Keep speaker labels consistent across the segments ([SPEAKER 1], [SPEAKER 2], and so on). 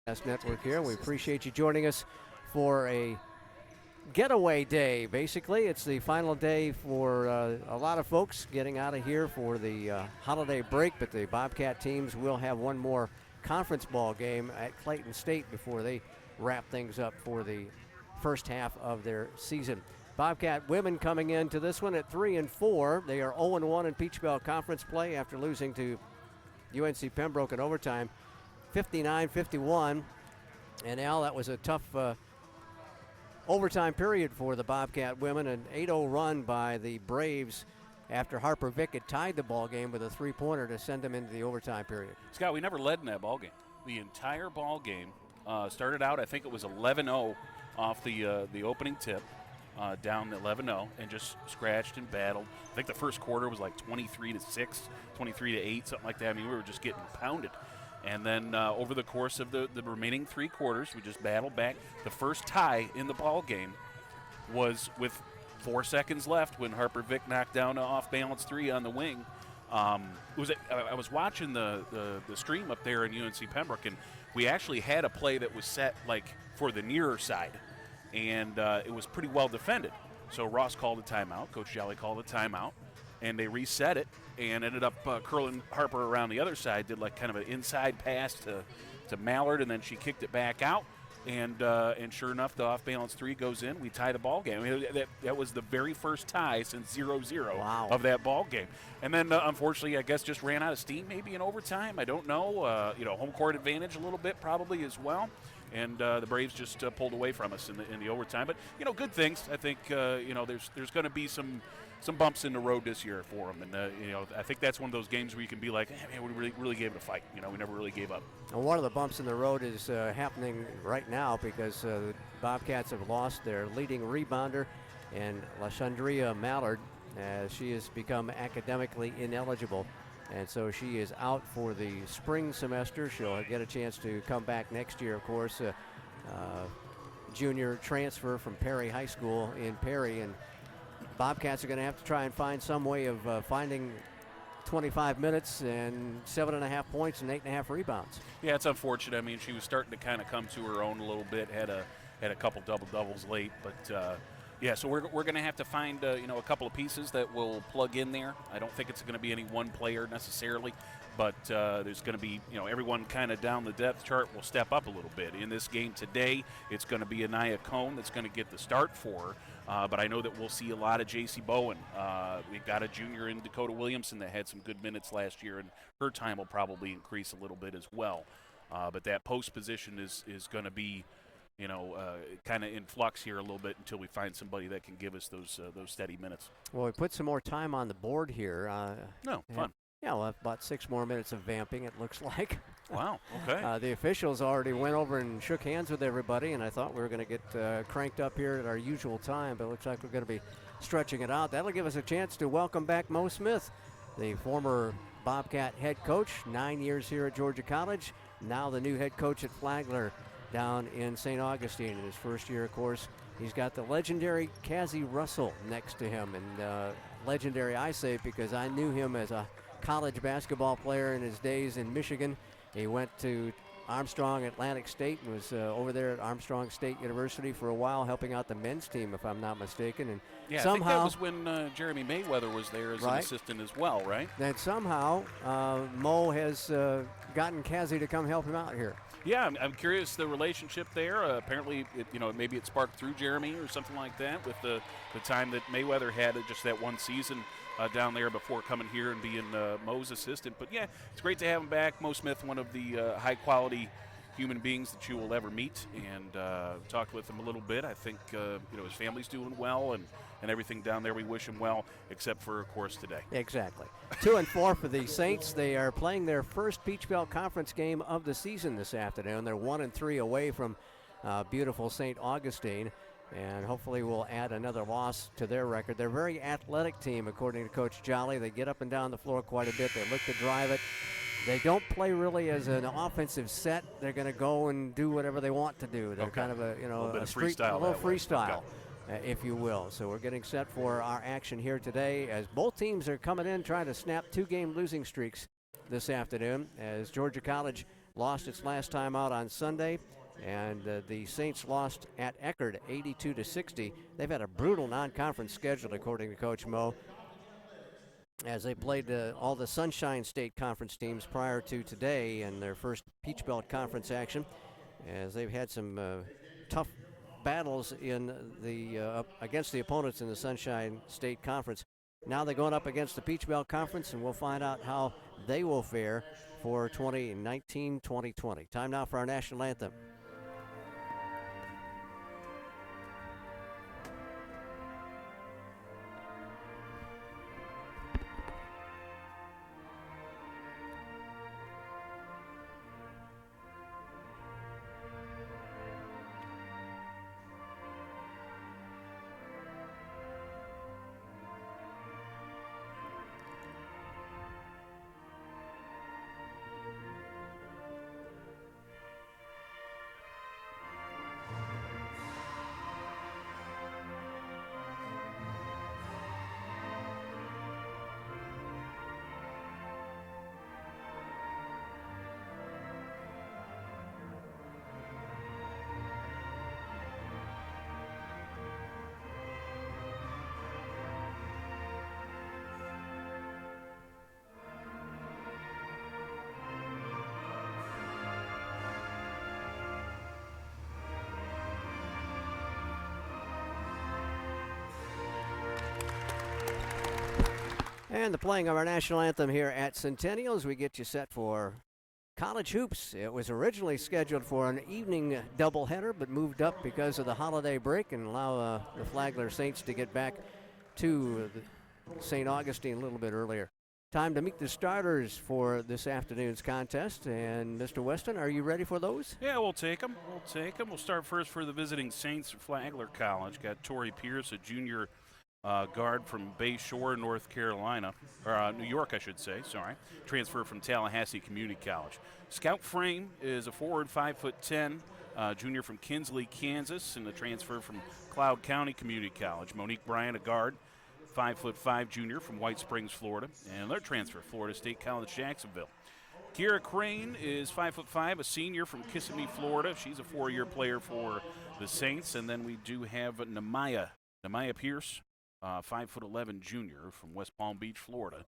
[SPEAKER 1] Network here. We appreciate you joining us for a getaway day. Basically, it's the final day for a lot of folks getting out of here for the holiday break, but the Bobcat teams will have one more conference ball game at Clayton State before they wrap things up for the first half of their season. Bobcat women coming into this one at 3-4. They are 0-1 in Peach Belt Conference play after losing to UNC Pembroke in overtime, 59-51. And Al, that was a tough overtime period for the Bobcat women. An 8-0 run by the Braves after Harper Vick had tied the ball game with a three-pointer to send them into the overtime period.
[SPEAKER 2] Scott, we never led in that ball game. The entire ball game started out, I think it was 11-0 off the opening tip, down 11-0, and just scratched and battled. I think the first quarter was like 23-6, 23-8, something like that. I mean, we were just getting pounded. And then over the course of the remaining three quarters, we just battled back. The first tie in the ball game was with 4 seconds left when Harper Vick knocked down an off-balance three on the wing. I was watching the stream up there in UNC Pembroke, and we actually had a play that was set like for the nearer side, and it was pretty well defended. So Ross called a timeout. Coach Jolly called a timeout, and they reset it and ended up curling Harper around the other side, did like kind of an inside pass to Mallard, and then she kicked it back out. And sure enough, the off-balance three goes in. We tie the ball game. I mean, that was the very first tie since 0-0 of that ball game. And then, unfortunately, I guess just ran out of steam maybe in overtime. I don't know. Home court advantage a little bit probably as well. And the Braves just pulled away from us in the overtime. But, good things. I think, there's going to be some bumps in the road this year for them. And, I think that's one of those games where you can be like, hey, man, we really gave it a fight. We never really gave up.
[SPEAKER 1] And one of the bumps in the road is happening right now because the Bobcats have lost their leading rebounder, and LaShandria Mallard, as she has become academically ineligible. And so she is out for the spring semester. She'll get a chance to come back next year, of course. Junior transfer from Perry High School in Perry, and Bobcats are going to have to try and find some way of finding 25 minutes and 7.5 points and 8.5 rebounds.
[SPEAKER 2] Yeah, it's unfortunate. I mean, she was starting to kind of come to her own a little bit. Had a couple double-doubles late, but so we're going to have to find a couple of pieces that will plug in there. I don't think it's going to be any one player necessarily, but there's going to be everyone kind of down the depth chart will step up a little bit. In this game today, it's going to be Anaya Cohn that's going to get the start for her. But I know that we'll see a lot of J.C. Bowen. We've got a junior in Dakota Williamson that had some good minutes last year, and her time will probably increase a little bit as well. But that post position is going to be, kind of in flux here a little bit until we find somebody that can give us those steady minutes.
[SPEAKER 1] Well, we put some more time on the board here.
[SPEAKER 2] Fun.
[SPEAKER 1] Yeah, we'll have about 6 more minutes of vamping, it looks like.
[SPEAKER 2] Wow, okay.
[SPEAKER 1] The officials already went over and shook hands with everybody, and I thought we were going to get cranked up here at our usual time, but it looks like we're going to be stretching it out. That'll give us a chance to welcome back Mo Smith, the former Bobcat head coach, 9 years here at Georgia College, now the new head coach at Flagler down in St. Augustine. In his first year, of course, he's got the legendary Cassie Russell next to him, and legendary I say because I knew him as a college basketball player in his days in Michigan. He went to Armstrong Atlantic State and was over there at Armstrong State University for a while, helping out the men's team, if I'm not mistaken. And
[SPEAKER 2] yeah,
[SPEAKER 1] somehow,
[SPEAKER 2] I think that was when Jeremy Mayweather was there as an assistant as well, right?
[SPEAKER 1] Then somehow Mo has gotten Cassie to come help him out here.
[SPEAKER 2] Yeah, I'm curious the relationship there. Apparently, maybe it sparked through Jeremy or something like that with the time that Mayweather had just that one season down there before coming here and being Mo's assistant. But, yeah, it's great to have him back. Mo Smith, one of the high-quality human beings that you will ever meet, and talked with him a little bit. I think, his family's doing well and everything down there. We wish him well, except for, of course, today.
[SPEAKER 1] Exactly. 2-4 for the Saints. They are playing their first Peach Belt Conference game of the season this afternoon. They're 1-3 away from beautiful St. Augustine, and hopefully we'll add another loss to their record. They're a very athletic team, according to Coach Jolly. They get up and down the floor quite a bit. They look to drive it. They don't play really as an offensive set. They're going to go and do whatever they want to do. They're kind of a
[SPEAKER 2] little
[SPEAKER 1] freestyle, if you will. So we're getting set for our action here today as both teams are coming in trying to snap 2-game losing streaks this afternoon, as Georgia College lost its last time out on Sunday, and the Saints lost at Eckerd 82-60. They've had a brutal non-conference schedule, according to Coach Mo, as they played all the Sunshine State Conference teams prior to today in their first Peach Belt Conference action, as they've had some tough battles in the against the opponents in the Sunshine State Conference. Now they're going up against the Peach Belt Conference, and we'll find out how they will fare for 2019-2020. Time now for our national anthem. And the playing of our national anthem here at Centennial as we get you set for college hoops. It was originally scheduled for an evening doubleheader, but moved up because of the holiday break and allow the Flagler Saints to get back to St. Augustine a little bit earlier. Time to meet the starters for this afternoon's contest. And Mr. Weston, are you ready for those?
[SPEAKER 2] Yeah, we'll take them. We'll start first for the visiting Saints, Flagler College. Got Torrey Pierce, a junior guard from Bay Shore, North Carolina, or New York, I should say, sorry. Transfer from Tallahassee Community College. Scout Frame is a forward, 5'10", junior from Kinsley, Kansas, and a transfer from Cloud County Community College. Monique Bryant, a guard, 5'5", junior from White Springs, Florida, and another transfer, Florida State College, Jacksonville. Kira Crane is 5'5", a senior from Kissimmee, Florida. She's a 4-year player for the Saints. And then we do have Nemaya Pierce, 5'11", junior from West Palm Beach, Florida,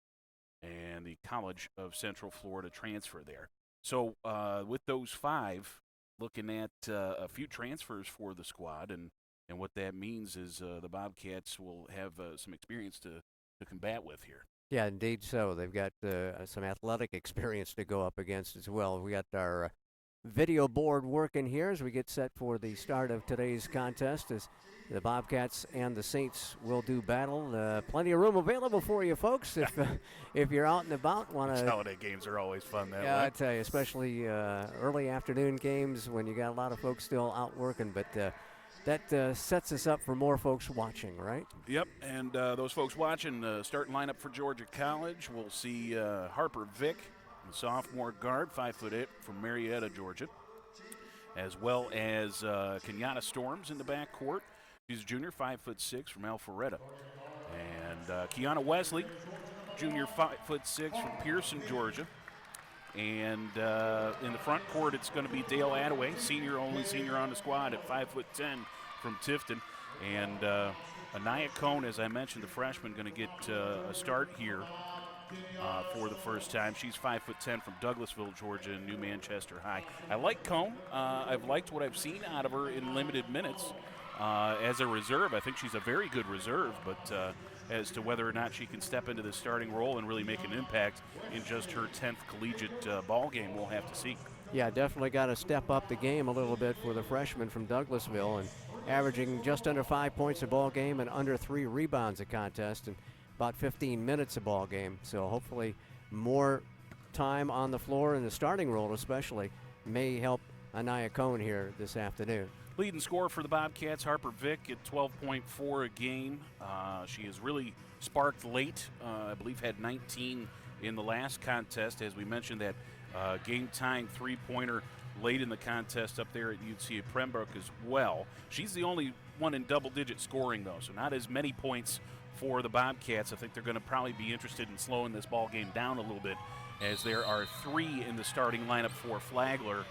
[SPEAKER 2] and the College of Central Florida transfer there. So with those 5, looking at a few transfers for the squad, and what that means is the Bobcats will have some experience to combat with here.
[SPEAKER 1] Yeah, indeed so. They've got some athletic experience to go up against as well. We got our video board working here as we get set for the start of today's contest as the Bobcats and the Saints will do battle. Plenty of room available for you folks if you're out and about.
[SPEAKER 2] Holiday games are always fun that way.
[SPEAKER 1] I tell you, especially early afternoon games when you got a lot of folks still out working. But that sets us up for more folks watching, right?
[SPEAKER 2] Yep, and those folks watching, starting lineup for Georgia College, we'll see Harper Vick, the sophomore guard, 5'8", from Marietta, Georgia, as well as Kenyatta Storms in the backcourt. She's a junior, 5'6", from Alpharetta. And Kiana Wesley, junior, 5'6", from Pearson, Georgia. And in the front court, it's going to be Dale Attaway, only senior on the squad at 5'10", from Tifton. And Anaya Cohn, as I mentioned, the freshman, going to get a start here for the first time. She's 5'10", from Douglasville, Georgia, and New Manchester High. I like Cohn. I've liked what I've seen out of her in limited minutes. As a reserve, I think she's a very good reserve, but as to whether or not she can step into the starting role and really make an impact in just her 10th collegiate ball game, we'll have to see.
[SPEAKER 1] Yeah, definitely got to step up the game a little bit for the freshman from Douglasville, and averaging just under 5 points a ball game and under 3 rebounds a contest and about 15 minutes a ball game. So hopefully more time on the floor in the starting role especially may help Anaya Cohn here this afternoon.
[SPEAKER 2] Leading scorer for the Bobcats, Harper Vick, at 12.4 a game. She has really sparked late. I believe had 19 in the last contest. As we mentioned, that game-tying three-pointer late in the contest up there at UC at Pembroke as well. She's the only one in double-digit scoring, though, so not as many points for the Bobcats. I think they're going to probably be interested in slowing this ball game down a little bit as there are 3 in the starting lineup for Flagler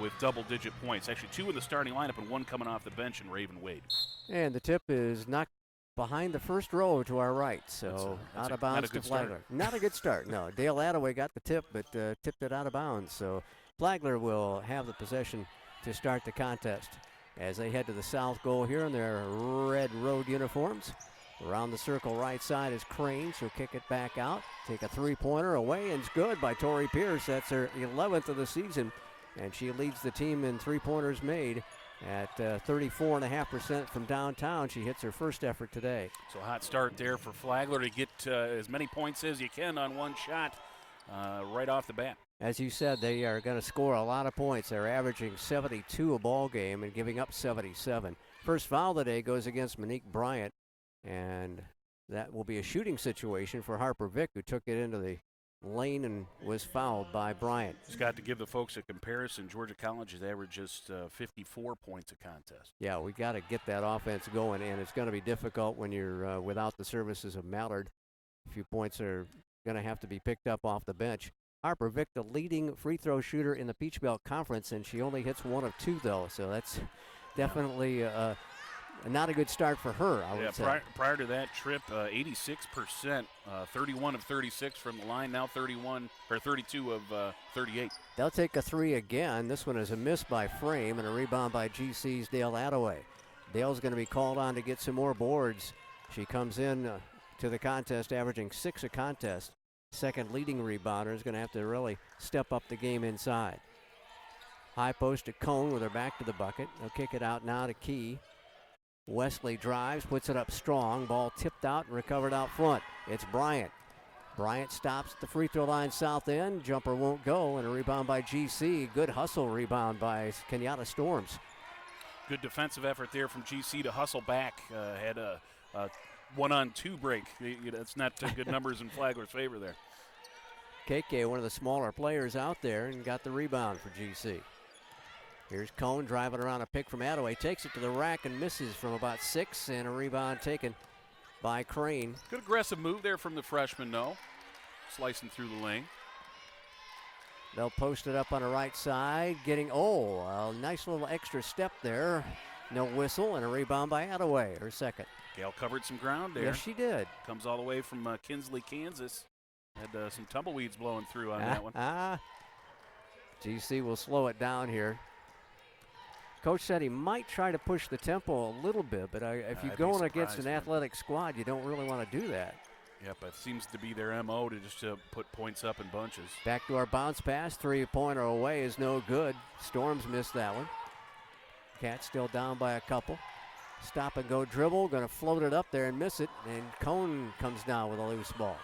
[SPEAKER 2] with double-digit points. Actually, 2 in the starting lineup and 1 coming off the bench in Raven Wade.
[SPEAKER 1] And the tip is knocked behind the first row to our right, so out of bounds to Flagler. Not a good start, no. Dale Attaway got the tip, but tipped it out of bounds. So Flagler will have the possession to start the contest as they head to the south goal here in their red road uniforms. Around the circle right side is Crane. She'll kick it back out. Take a three-pointer away, and it's good by Tori Pierce. That's her 11th of the season, and she leads the team in three-pointers made at 34.5% from downtown. She hits her first effort today.
[SPEAKER 2] So hot start there for Flagler to get as many points as you can on one shot right off the bat.
[SPEAKER 1] As you said, they are going to score a lot of points. They're averaging 72 a ball game and giving up 77. First foul today goes against Monique Bryant, and that will be a shooting situation for Harper Vick, who took it into the lane and was fouled by Bryant.
[SPEAKER 2] Just got to give the folks a comparison. Georgia College has averaged just 54 points a contest.
[SPEAKER 1] Yeah, we got to get that offense going, and it's going to be difficult when you're without the services of Mallard. A few points are going to have to be picked up off the bench. Harper Vick, the leading free throw shooter in the Peach Belt Conference, and she only hits 1 of 2, though, so that's definitely not a good start for her, I would say.
[SPEAKER 2] Prior to that trip, 86%, 31 of 36 from the line, now 32 of 38.
[SPEAKER 1] They'll take a three again. This one is a miss by Frame and a rebound by GC's Dale Attaway. Dale's going to be called on to get some more boards. She comes in to the contest averaging 6 a contest. Second leading rebounder is going to have to really step up the game inside. High post to Cone with her back to the bucket. They'll kick it out now to Key. Wesley drives, puts it up strong. Ball tipped out and recovered out front. It's Bryant. Bryant stops at the free throw line south end. Jumper won't go, and a rebound by GC. Good hustle rebound by Kenyatta Storms.
[SPEAKER 2] Good defensive effort there from GC to hustle back. Had a 1-on-2 break. That's not good numbers in Flagler's favor there.
[SPEAKER 1] KK, one of the smaller players out there, and got the rebound for GC. Here's Cone driving around a pick from Attaway. Takes it to the rack and misses from about 6, and a rebound taken by Crane.
[SPEAKER 2] Good aggressive move there from the freshman, though. Slicing through the lane.
[SPEAKER 1] They'll post it up on the right side. Getting, a nice little extra step there. No whistle, and a rebound by Attaway, her second.
[SPEAKER 2] Gale covered some ground there.
[SPEAKER 1] Yes, she did.
[SPEAKER 2] Comes all the way from Kinsley, Kansas. Had some tumbleweeds blowing through on that one.
[SPEAKER 1] GC will slow it down here. Coach said he might try to push the tempo a little bit, but if you're going against an athletic squad, you don't really want to do that.
[SPEAKER 2] Yep, it seems to be their MO to just put points up in bunches.
[SPEAKER 1] Back to our bounce pass. Three-pointer away is no good. Storms missed that one. Cats still down by a couple. Stop and go dribble. Going to float it up there and miss it. And Cone comes down with a loose ball.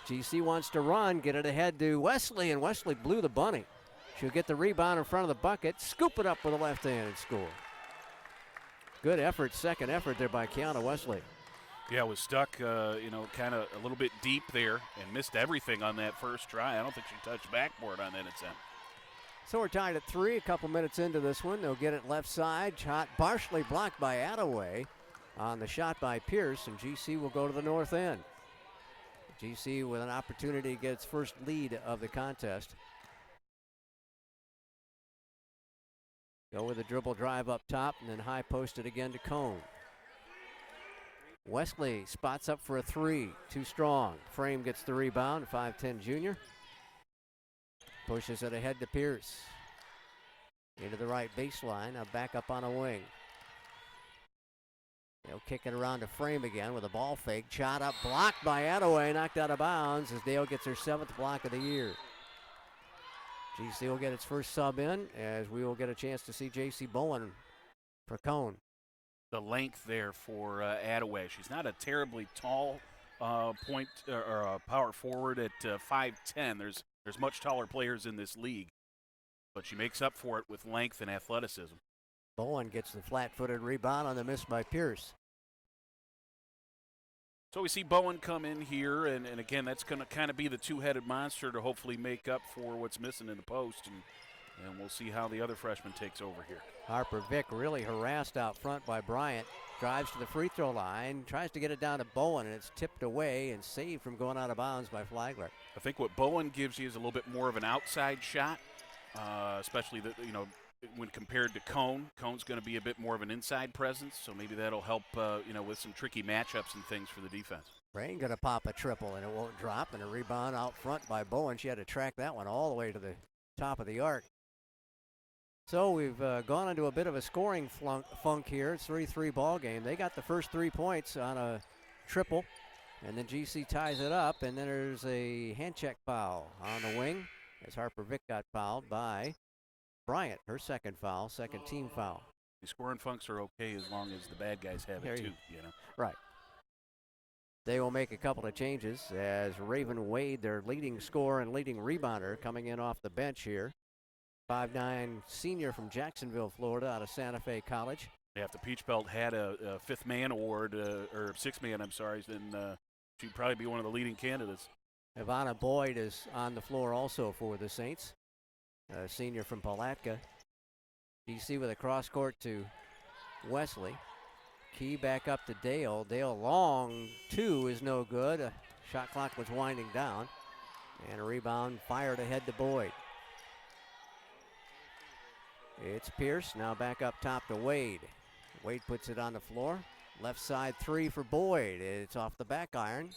[SPEAKER 1] GC wants to run, get it ahead to Wesley, and Wesley blew the bunny. She'll get the rebound in front of the bucket, scoop it up with a left hand and score. Good effort, second effort there by Kiana Wesley.
[SPEAKER 2] Yeah, was stuck, kind of a little bit deep there and missed everything on that first try. I don't think she touched backboard on that attempt.
[SPEAKER 1] So we're tied at 3, a couple minutes into this one. They'll get it left side. Shot partially blocked by Attaway on the shot by Pierce, and GC will go to the north end. GC with an opportunity to get its first lead of the contest. Go with a dribble drive up top and then high posted again to Cone. Wesley spots up for a 3, too strong. Frame gets the rebound, 5'10" junior. Pushes it ahead to Pierce. Into the right baseline, now back up on a wing. They'll kick it around to Frame again with a ball fake. Shot up, blocked by Attaway, knocked out of bounds as Dale gets her 7th block of the year. GC will get its first sub in as we will get a chance to see J.C. Bowen for Cone.
[SPEAKER 2] The length there for Attaway. She's not a terribly tall point or power forward at 5'10". There's much taller players in this league, but she makes up for it with length and athleticism.
[SPEAKER 1] Bowen gets the flat-footed rebound on the miss by Pierce.
[SPEAKER 2] So we see Bowen come in here, and again, that's going to kind of be the two-headed monster to hopefully make up for what's missing in the post. And and we'll see how the other freshman takes over here.
[SPEAKER 1] Harper Vick really harassed out front by Bryant. Drives to the free throw line, tries to get it down to Bowen, and it's tipped away and saved from going out of bounds by Flagler.
[SPEAKER 2] I think what Bowen gives you is a little bit more of an outside shot, especially when compared to Cone. Cone's going to be a bit more of an inside presence, so maybe that'll help with some tricky matchups and things for the defense.
[SPEAKER 1] Rain going to pop a triple, and it won't drop, and a rebound out front by Bowen. She had to track that one all the way to the top of the arc. So we've gone into a bit of a scoring funk here. It's 3-3 ball game. They got the first 3 points on a triple, and then GC ties it up, and then there's a hand check foul on the wing as Harper Vick got fouled by Bryant, her second foul, second team foul.
[SPEAKER 2] The scoring funks are okay as long as the bad guys have it too,
[SPEAKER 1] Right. They will make a couple of changes as Raven Wade, their leading scorer and leading rebounder, coming in off the bench here. 5'9" senior from Jacksonville, Florida, out of Santa Fe College.
[SPEAKER 2] Yeah, if the Peach Belt had a fifth man award, or sixth man, then she'd probably be one of the leading candidates.
[SPEAKER 1] Ivana Boyd is on the floor also for the Saints, a senior from Palatka. GC with a cross court to Wesley. Key back up to Dale. Dale long, 2 is no good. Shot clock was winding down. And a rebound fired ahead to Boyd. It's Pierce, now back up top to Wade. Wade puts it on the floor. Left side 3 for Boyd. It's off the back iron.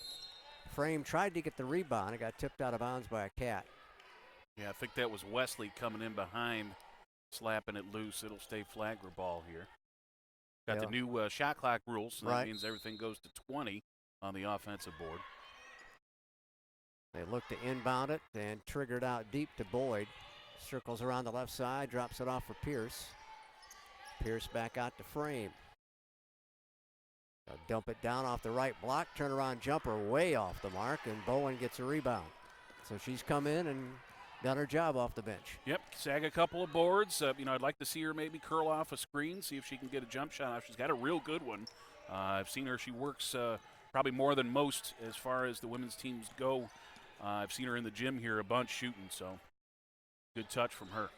[SPEAKER 1] Frame tried to get the rebound. It got tipped out of bounds by a cat.
[SPEAKER 2] Yeah, I think that was Wesley coming in behind, slapping it loose. It'll stay Flagler ball here. Got the new shot clock rules, so that means everything goes to 20 on the offensive board.
[SPEAKER 1] They look to inbound it and triggered out deep to Boyd. Circles around the left side, drops it off for Pierce. Pierce back out to Frame. They'll dump it down off the right block, turnaround jumper way off the mark, and Bowen gets a rebound. So she's come in and done her job off the bench.
[SPEAKER 2] Yep, sag a couple of boards. I'd like to see her maybe curl off a screen, see if she can get a jump shot off. She's got a real good one. I've seen her. She works probably more than most as far as the women's teams go. I've seen her in the gym here a bunch shooting, so good touch from her.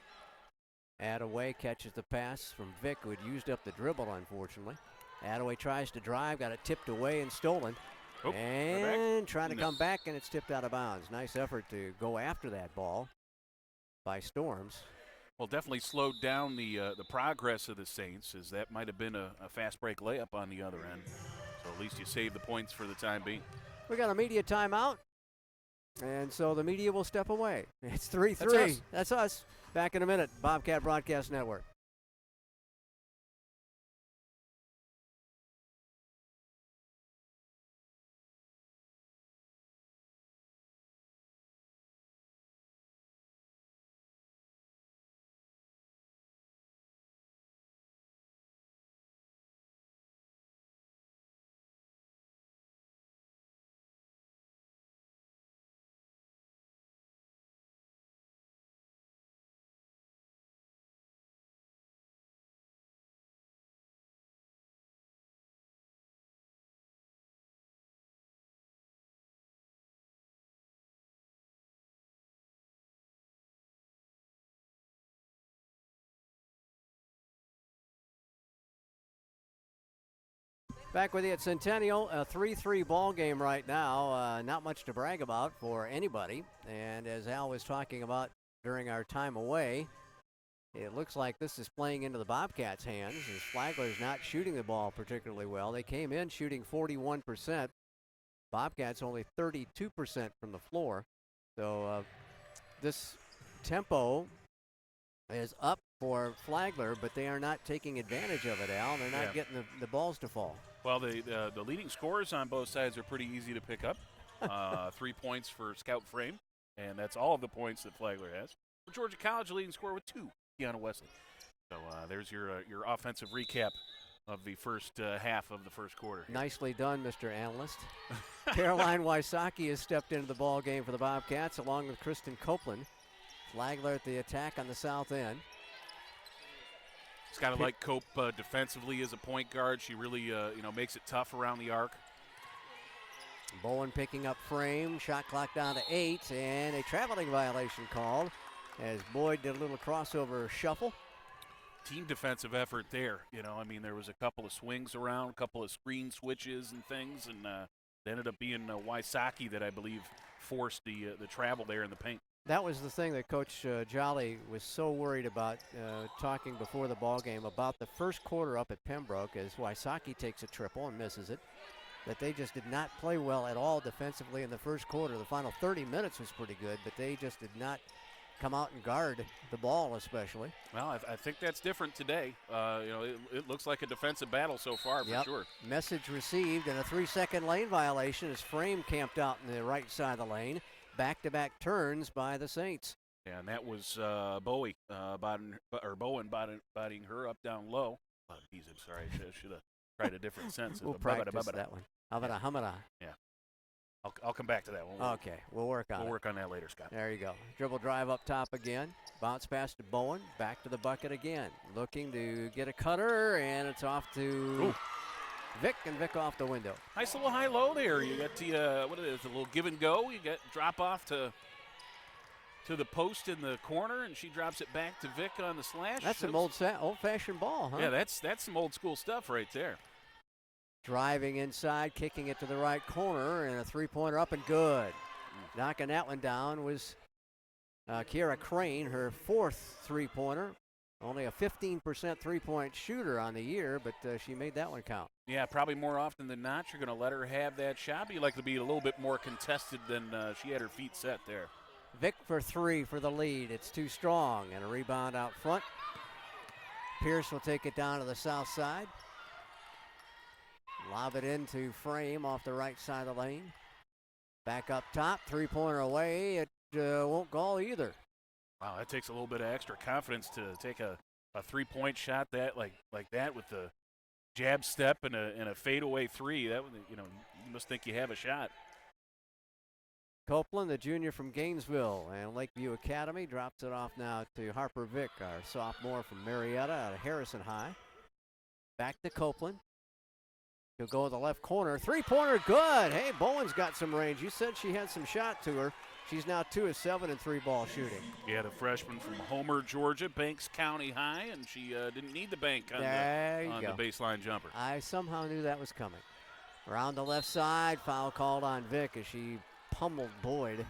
[SPEAKER 1] Attaway catches the pass from Vick, who had used up the dribble, unfortunately. Attaway tries to drive, got it tipped away and stolen. And trying to come back, and it's tipped out of bounds. Nice effort to go after that ball by Storms.
[SPEAKER 2] Well, definitely slowed down the progress of the Saints, as that might have been a fast break layup on the other end. So at least you save the points for the time being.
[SPEAKER 1] We got a media timeout, and so the media will step away. It's 3-3.
[SPEAKER 2] That's us.
[SPEAKER 1] That's us. Back in a minute. Bobcat Broadcast Network. Back with you at Centennial, a 3-3 ball game right now. Not much to brag about for anybody. And as Al was talking about during our time away, it looks like this is playing into the Bobcats' hands as Flagler's not shooting the ball particularly well. They came in shooting 41%. Bobcats only 32% from the floor. So this tempo is up for Flagler, but they are not taking advantage of it, Al. They're not getting the balls to fall.
[SPEAKER 2] Well, the leading scorers on both sides are pretty easy to pick up. 3 points for Scout Frame, and that's all of the points that Flagler has. For Georgia College, the leading scorer with 2, Kiana Wesley. So there's your offensive recap of the first half of the first quarter.
[SPEAKER 1] Nicely done, Mr. Analyst. Caroline Wysocki has stepped into the ball game for the Bobcats along with Kristen Copeland. Flagler at the attack on the south end.
[SPEAKER 2] It's got to like Cope defensively as a point guard. She really, makes it tough around the arc.
[SPEAKER 1] Bowen picking up Frame. Shot clock down to 8, and a traveling violation called. as Boyd did a little crossover shuffle.
[SPEAKER 2] Team defensive effort there. I mean, there was a couple of swings around, a couple of screen switches and things, and it ended up being Wysocki that I believe forced the travel there in the paint.
[SPEAKER 1] That was the thing that Coach Jolly was so worried about, talking before the ball game about the first quarter up at Pembroke, as Wysocki takes a triple and misses it, that they just did not play well at all defensively in the first quarter. The final 30 minutes was pretty good, but they just did not come out and guard the ball especially.
[SPEAKER 2] Well, I think that's different today. It looks like a defensive battle so far for sure.
[SPEAKER 1] Message received, and a 3-second lane violation as Frame camped out in the right side of the lane. Back-to-back turns by the Saints.
[SPEAKER 2] Yeah, and that was Bowen botting her up down low. I'm sorry, I should have tried a different sentence.
[SPEAKER 1] We'll practice that one. Hamada.
[SPEAKER 2] Yeah. I'll come back to that one.
[SPEAKER 1] Okay, we'll work on
[SPEAKER 2] that later, Scott.
[SPEAKER 1] There you go. Dribble drive up top again. Bounce pass to Bowen. Back to the bucket again. Looking to get a cutter, and it's off to Vic, and Vic off the window.
[SPEAKER 2] Nice little high-low there. You got the, a little give and go. You got drop off to the post in the corner, and she drops it back to Vic on the slash.
[SPEAKER 1] That's some old-fashioned ball, huh?
[SPEAKER 2] Yeah, that's some old-school stuff right there.
[SPEAKER 1] Driving inside, kicking it to the right corner, and a three-pointer up and good. Knocking that one down was Kiera Crane, her fourth three-pointer. Only a 15% three-point shooter on the year, but she made that one count.
[SPEAKER 2] Yeah, probably more often than not, you're going to let her have that shot, but you like to be a little bit more contested than she had her feet set there.
[SPEAKER 1] Vic for three for the lead. It's too strong, and a rebound out front. Pierce will take it down to the south side. Lob it into Frame off the right side of the lane. Back up top, three-pointer away. It won't go either.
[SPEAKER 2] Wow, that takes a little bit of extra confidence to take a three-point shot like that with the jab step and a fadeaway three. That you must think you have a shot.
[SPEAKER 1] Copeland, the junior from Gainesville and Lakeview Academy, drops it off now to Harper Vick, our sophomore from Marietta out of Harrison High. Back to Copeland. He'll go to the left corner. Three-pointer, good. Hey, Bowen's got some range. You said she had some shot to her. She's now 2 of 7 in three-ball shooting.
[SPEAKER 2] Yeah, the freshman from Homer, Georgia, Banks County High, and she didn't need the bank on the baseline jumper.
[SPEAKER 1] I somehow knew that was coming. Around the left side, foul called on Vick as she pummeled Boyd.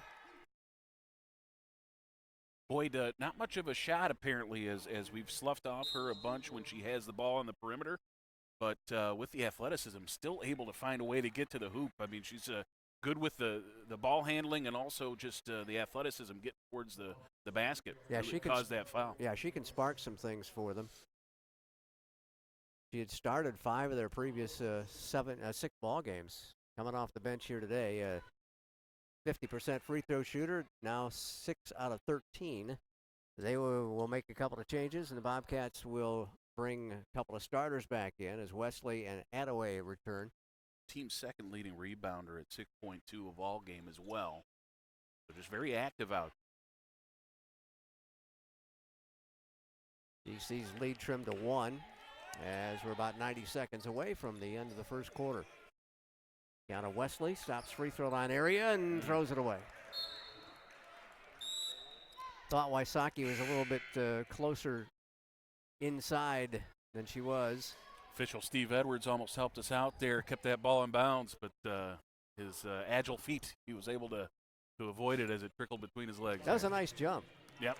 [SPEAKER 2] Boyd, not much of a shot apparently, as we've sloughed off her a bunch when she has the ball on the perimeter. But with the athleticism, still able to find a way to get to the hoop. I mean, she's good with the ball handling and also just the athleticism getting towards the basket.
[SPEAKER 1] Yeah,
[SPEAKER 2] really
[SPEAKER 1] she can
[SPEAKER 2] cause that foul.
[SPEAKER 1] Yeah, she can spark some things for them. She had started 5 of their previous 6 ball games. Coming off the bench here today, 50% free throw shooter, now 6 out of 13. They will make a couple of changes, and the Bobcats will bring a couple of starters back in as Wesley and Attaway return.
[SPEAKER 2] Team's second leading rebounder at 6.2 of all game as well. So just very active out.
[SPEAKER 1] GC's lead trimmed to 1 as we're about 90 seconds away from the end of the first quarter. Down to Wesley, stops free throw line area and throws it away. Thought Wysocki was a little bit closer inside than she was.
[SPEAKER 2] Official Steve Edwards almost helped us out there, kept that ball in bounds, but his agile feet, he was able to avoid it as it trickled between his legs.
[SPEAKER 1] That was a nice jump.
[SPEAKER 2] Yep.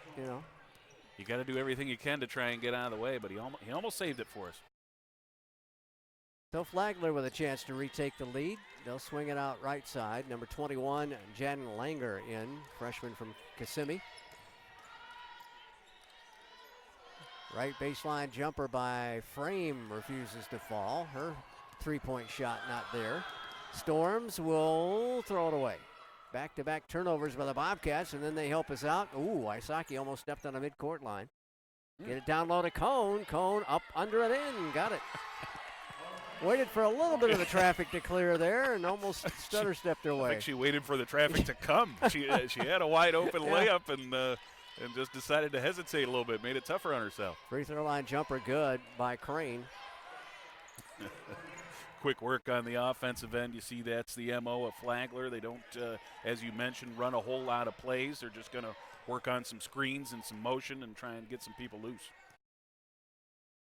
[SPEAKER 2] You got to do everything you can to try and get out of the way, but he almost saved it for us.
[SPEAKER 1] So Flagler with a chance to retake the lead. They'll swing it out right side. Number 21, Jen Langer in, freshman from Kissimmee. Right baseline jumper by Frame refuses to fall. Her three-point shot not there. Storms will throw it away. Back-to-back turnovers by the Bobcats, and then they help us out. Ooh, Wysocki almost stepped on a midcourt line. Get it down low to Cone. Cone up, under and in. Got it. Waited for a little bit of the traffic to clear there and almost stutter stepped her way.
[SPEAKER 2] I think she waited for the traffic to come. She had a wide open layup and just decided to hesitate a little bit, made it tougher on herself.
[SPEAKER 1] Free throw line jumper good by Crane.
[SPEAKER 2] Quick work on the offensive end. You see that's the MO of Flagler. They don't, as you mentioned, run a whole lot of plays. They're just going to work on some screens and some motion and try and get some people loose.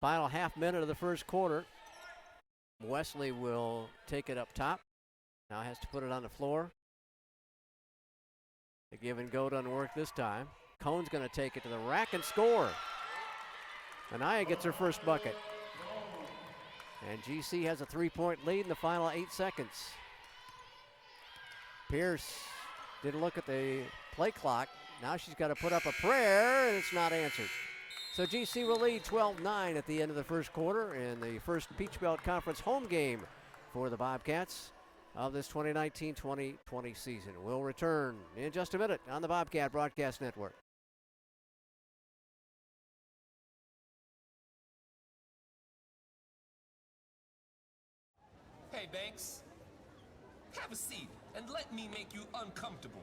[SPEAKER 1] Final half minute of the first quarter. Wesley will take it up top. Now has to put it on the floor. The give and go doesn't work this time. Cohn's going to take it to the rack and score. Anaya gets her first bucket. And GC has a 3-point lead in the final 8 seconds. Pierce didn't look at the play clock. Now she's got to put up a prayer, and it's not answered. So GC will lead 12-9 at the end of the first quarter in the first Peach Belt Conference home game for the Bobcats of this 2019-2020 season. We'll return in just a minute on the Bobcat Broadcast Network.
[SPEAKER 3] Hey, Banks. Have a seat and let me make you uncomfortable.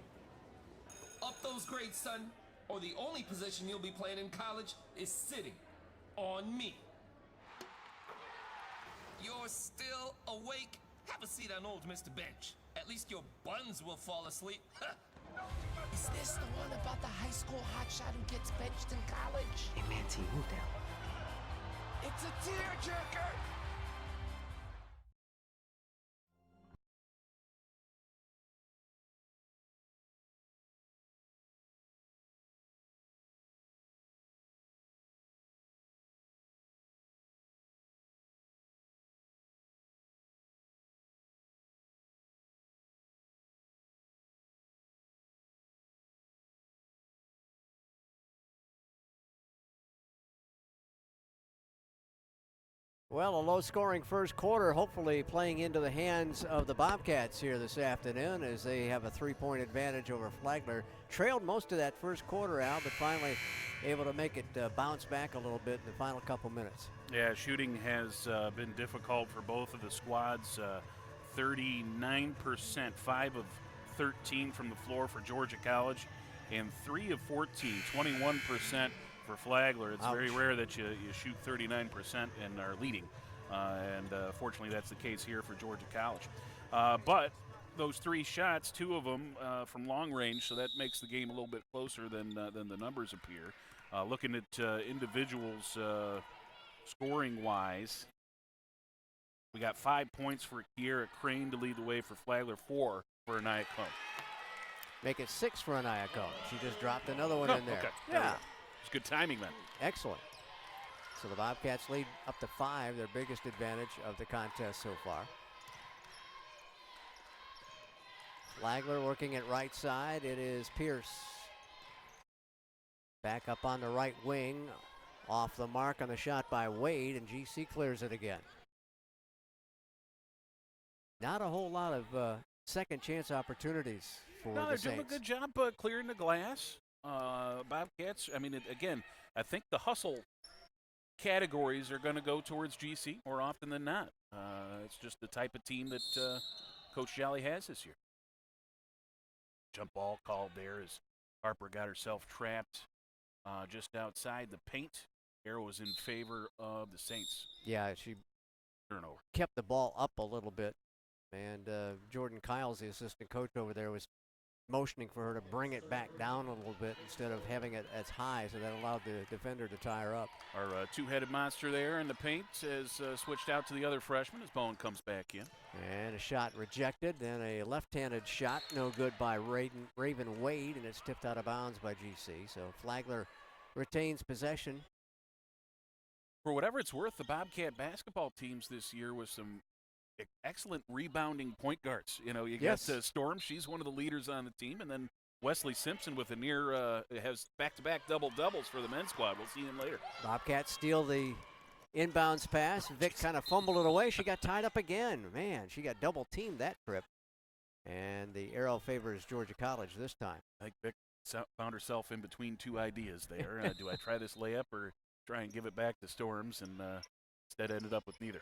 [SPEAKER 3] Up those grades, son, or the only position you'll be playing in college is sitting on me. You're still awake? Have a seat on old Mr. Bench. At least your buns will fall asleep.
[SPEAKER 4] Is this the one about the high school hotshot who gets benched in college?
[SPEAKER 5] Hey, Manti, move down.
[SPEAKER 4] It's a tearjerker!
[SPEAKER 1] Well, a low-scoring first quarter, hopefully playing into the hands of the Bobcats here this afternoon as they have a 3-point advantage over Flagler. Trailed most of that first quarter out, but finally able to make it bounce back a little bit in the final couple minutes.
[SPEAKER 2] Yeah, shooting has been difficult for both of the squads. 39%, 5 of 13 from the floor for Georgia College, and 3 of 14, 21% for Flagler. It's very rare that you shoot 39% and are leading, and fortunately that's the case here for Georgia College. But those 3 shots, 2 of them from long range, so that makes the game a little bit closer than the numbers appear. Looking at individuals scoring-wise, we got 5 points for Kiera Crane to lead the way for Flagler, 4 for Anaya Cohn.
[SPEAKER 1] Make it 6 for Anaya Cohn. She just dropped another one in there.
[SPEAKER 2] Okay.
[SPEAKER 1] Yeah.
[SPEAKER 2] It's good timing then.
[SPEAKER 1] Excellent. So the Bobcats lead up to 5, their biggest advantage of the contest so far. Flagler working at right side. It is Pierce. Back up on the right wing. Off the mark on the shot by Wade, and GC clears it again. Not a whole lot of second chance opportunities for
[SPEAKER 2] No,
[SPEAKER 1] the
[SPEAKER 2] they're
[SPEAKER 1] Saints.
[SPEAKER 2] doing a good job clearing the glass. Bobcats, I mean, again, I think the hustle categories are going to go towards GC more often than not. It's just the type of team that Coach Jolly has this year. Jump ball called there as Harper got herself trapped just outside the paint. Arrow was in favor of the Saints.
[SPEAKER 1] Yeah, she
[SPEAKER 2] Turnover.
[SPEAKER 1] kept the ball up a little bit, and Jordan Kyles, the assistant coach over there, was motioning for her to bring it back down a little bit instead of having it as high, so that allowed the defender to tie her up.
[SPEAKER 2] Our two-headed monster there in the paint has switched out to the other freshman as Bowen comes back in.
[SPEAKER 1] And a shot rejected, then a left-handed shot, no good by Raven Wade, and it's tipped out of bounds by GC. So Flagler retains possession.
[SPEAKER 2] For whatever it's worth, the Bobcat basketball teams this year with some excellent rebounding point guards. You know, you got Storm, she's one of the leaders on the team, and then Wesley Simpson with a has back-to-back double-doubles for the men's squad. We'll see him later.
[SPEAKER 1] Bobcats steal the inbounds pass. Vic kind of fumbled it away. She got tied up again. Man, she got double-teamed that trip. And the arrow favors Georgia College this time.
[SPEAKER 2] I think Vic found herself in between 2 ideas there. Do I try this layup or try and give it back to Storms? And instead ended up with neither.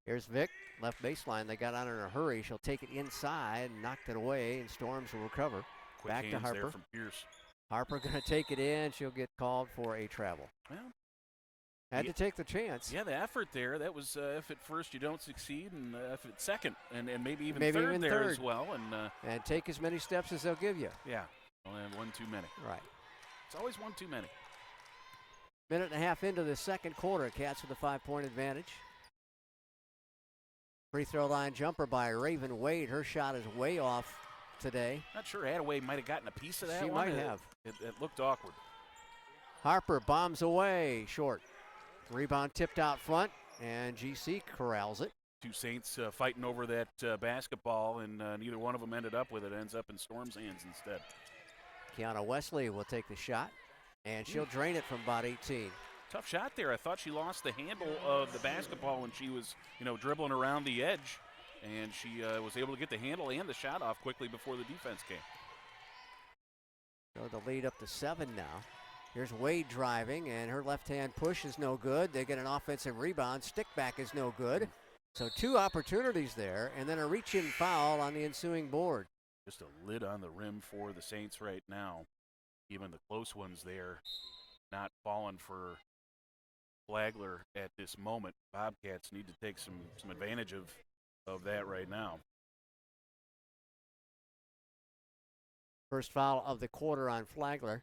[SPEAKER 1] Here's Vic, left baseline. They got on her in a hurry. She'll take it inside and knocked it away, and Storms will recover.
[SPEAKER 2] Quick
[SPEAKER 1] Back to
[SPEAKER 2] hands
[SPEAKER 1] Harper.
[SPEAKER 2] there from Pierce.
[SPEAKER 1] Harper going to take it in. She'll get called for a travel.
[SPEAKER 2] Well,
[SPEAKER 1] had to take the chance.
[SPEAKER 2] Yeah, the effort there. That was if at first you don't succeed, and if at second, and maybe even third there as well.
[SPEAKER 1] And take as many steps as they'll give you.
[SPEAKER 2] Yeah, well, and 1 too many.
[SPEAKER 1] Right.
[SPEAKER 2] It's always one too many.
[SPEAKER 1] Minute and a half into the second quarter, Cats with a 5-point advantage. Free throw line jumper by Raven Wade. Her shot is way off today.
[SPEAKER 2] Not sure Attaway might have gotten a piece of that.
[SPEAKER 1] She
[SPEAKER 2] one.
[SPEAKER 1] might have.
[SPEAKER 2] It looked awkward.
[SPEAKER 1] Harper bombs away short. Rebound tipped out front, and GC corrals it.
[SPEAKER 2] Two Saints fighting over that basketball, and neither one of them ended up with it. Ends up in Storm's hands instead.
[SPEAKER 1] Kiana Wesley will take the shot, and she'll drain it from about 18.
[SPEAKER 2] Tough shot there. I thought she lost the handle of the basketball when she was, dribbling around the edge, and she was able to get the handle and the shot off quickly before the defense came.
[SPEAKER 1] So the lead up to 7 now. Here's Wade driving, and her left-hand push is no good. They get an offensive rebound. Stick back is no good. So 2 opportunities there, and then a reach-in foul on the ensuing board.
[SPEAKER 2] Just a lid on the rim for the Saints right now. Even the close ones there not falling for Flagler at this moment. Bobcats need to take some advantage of that right now.
[SPEAKER 1] First foul of the quarter on Flagler.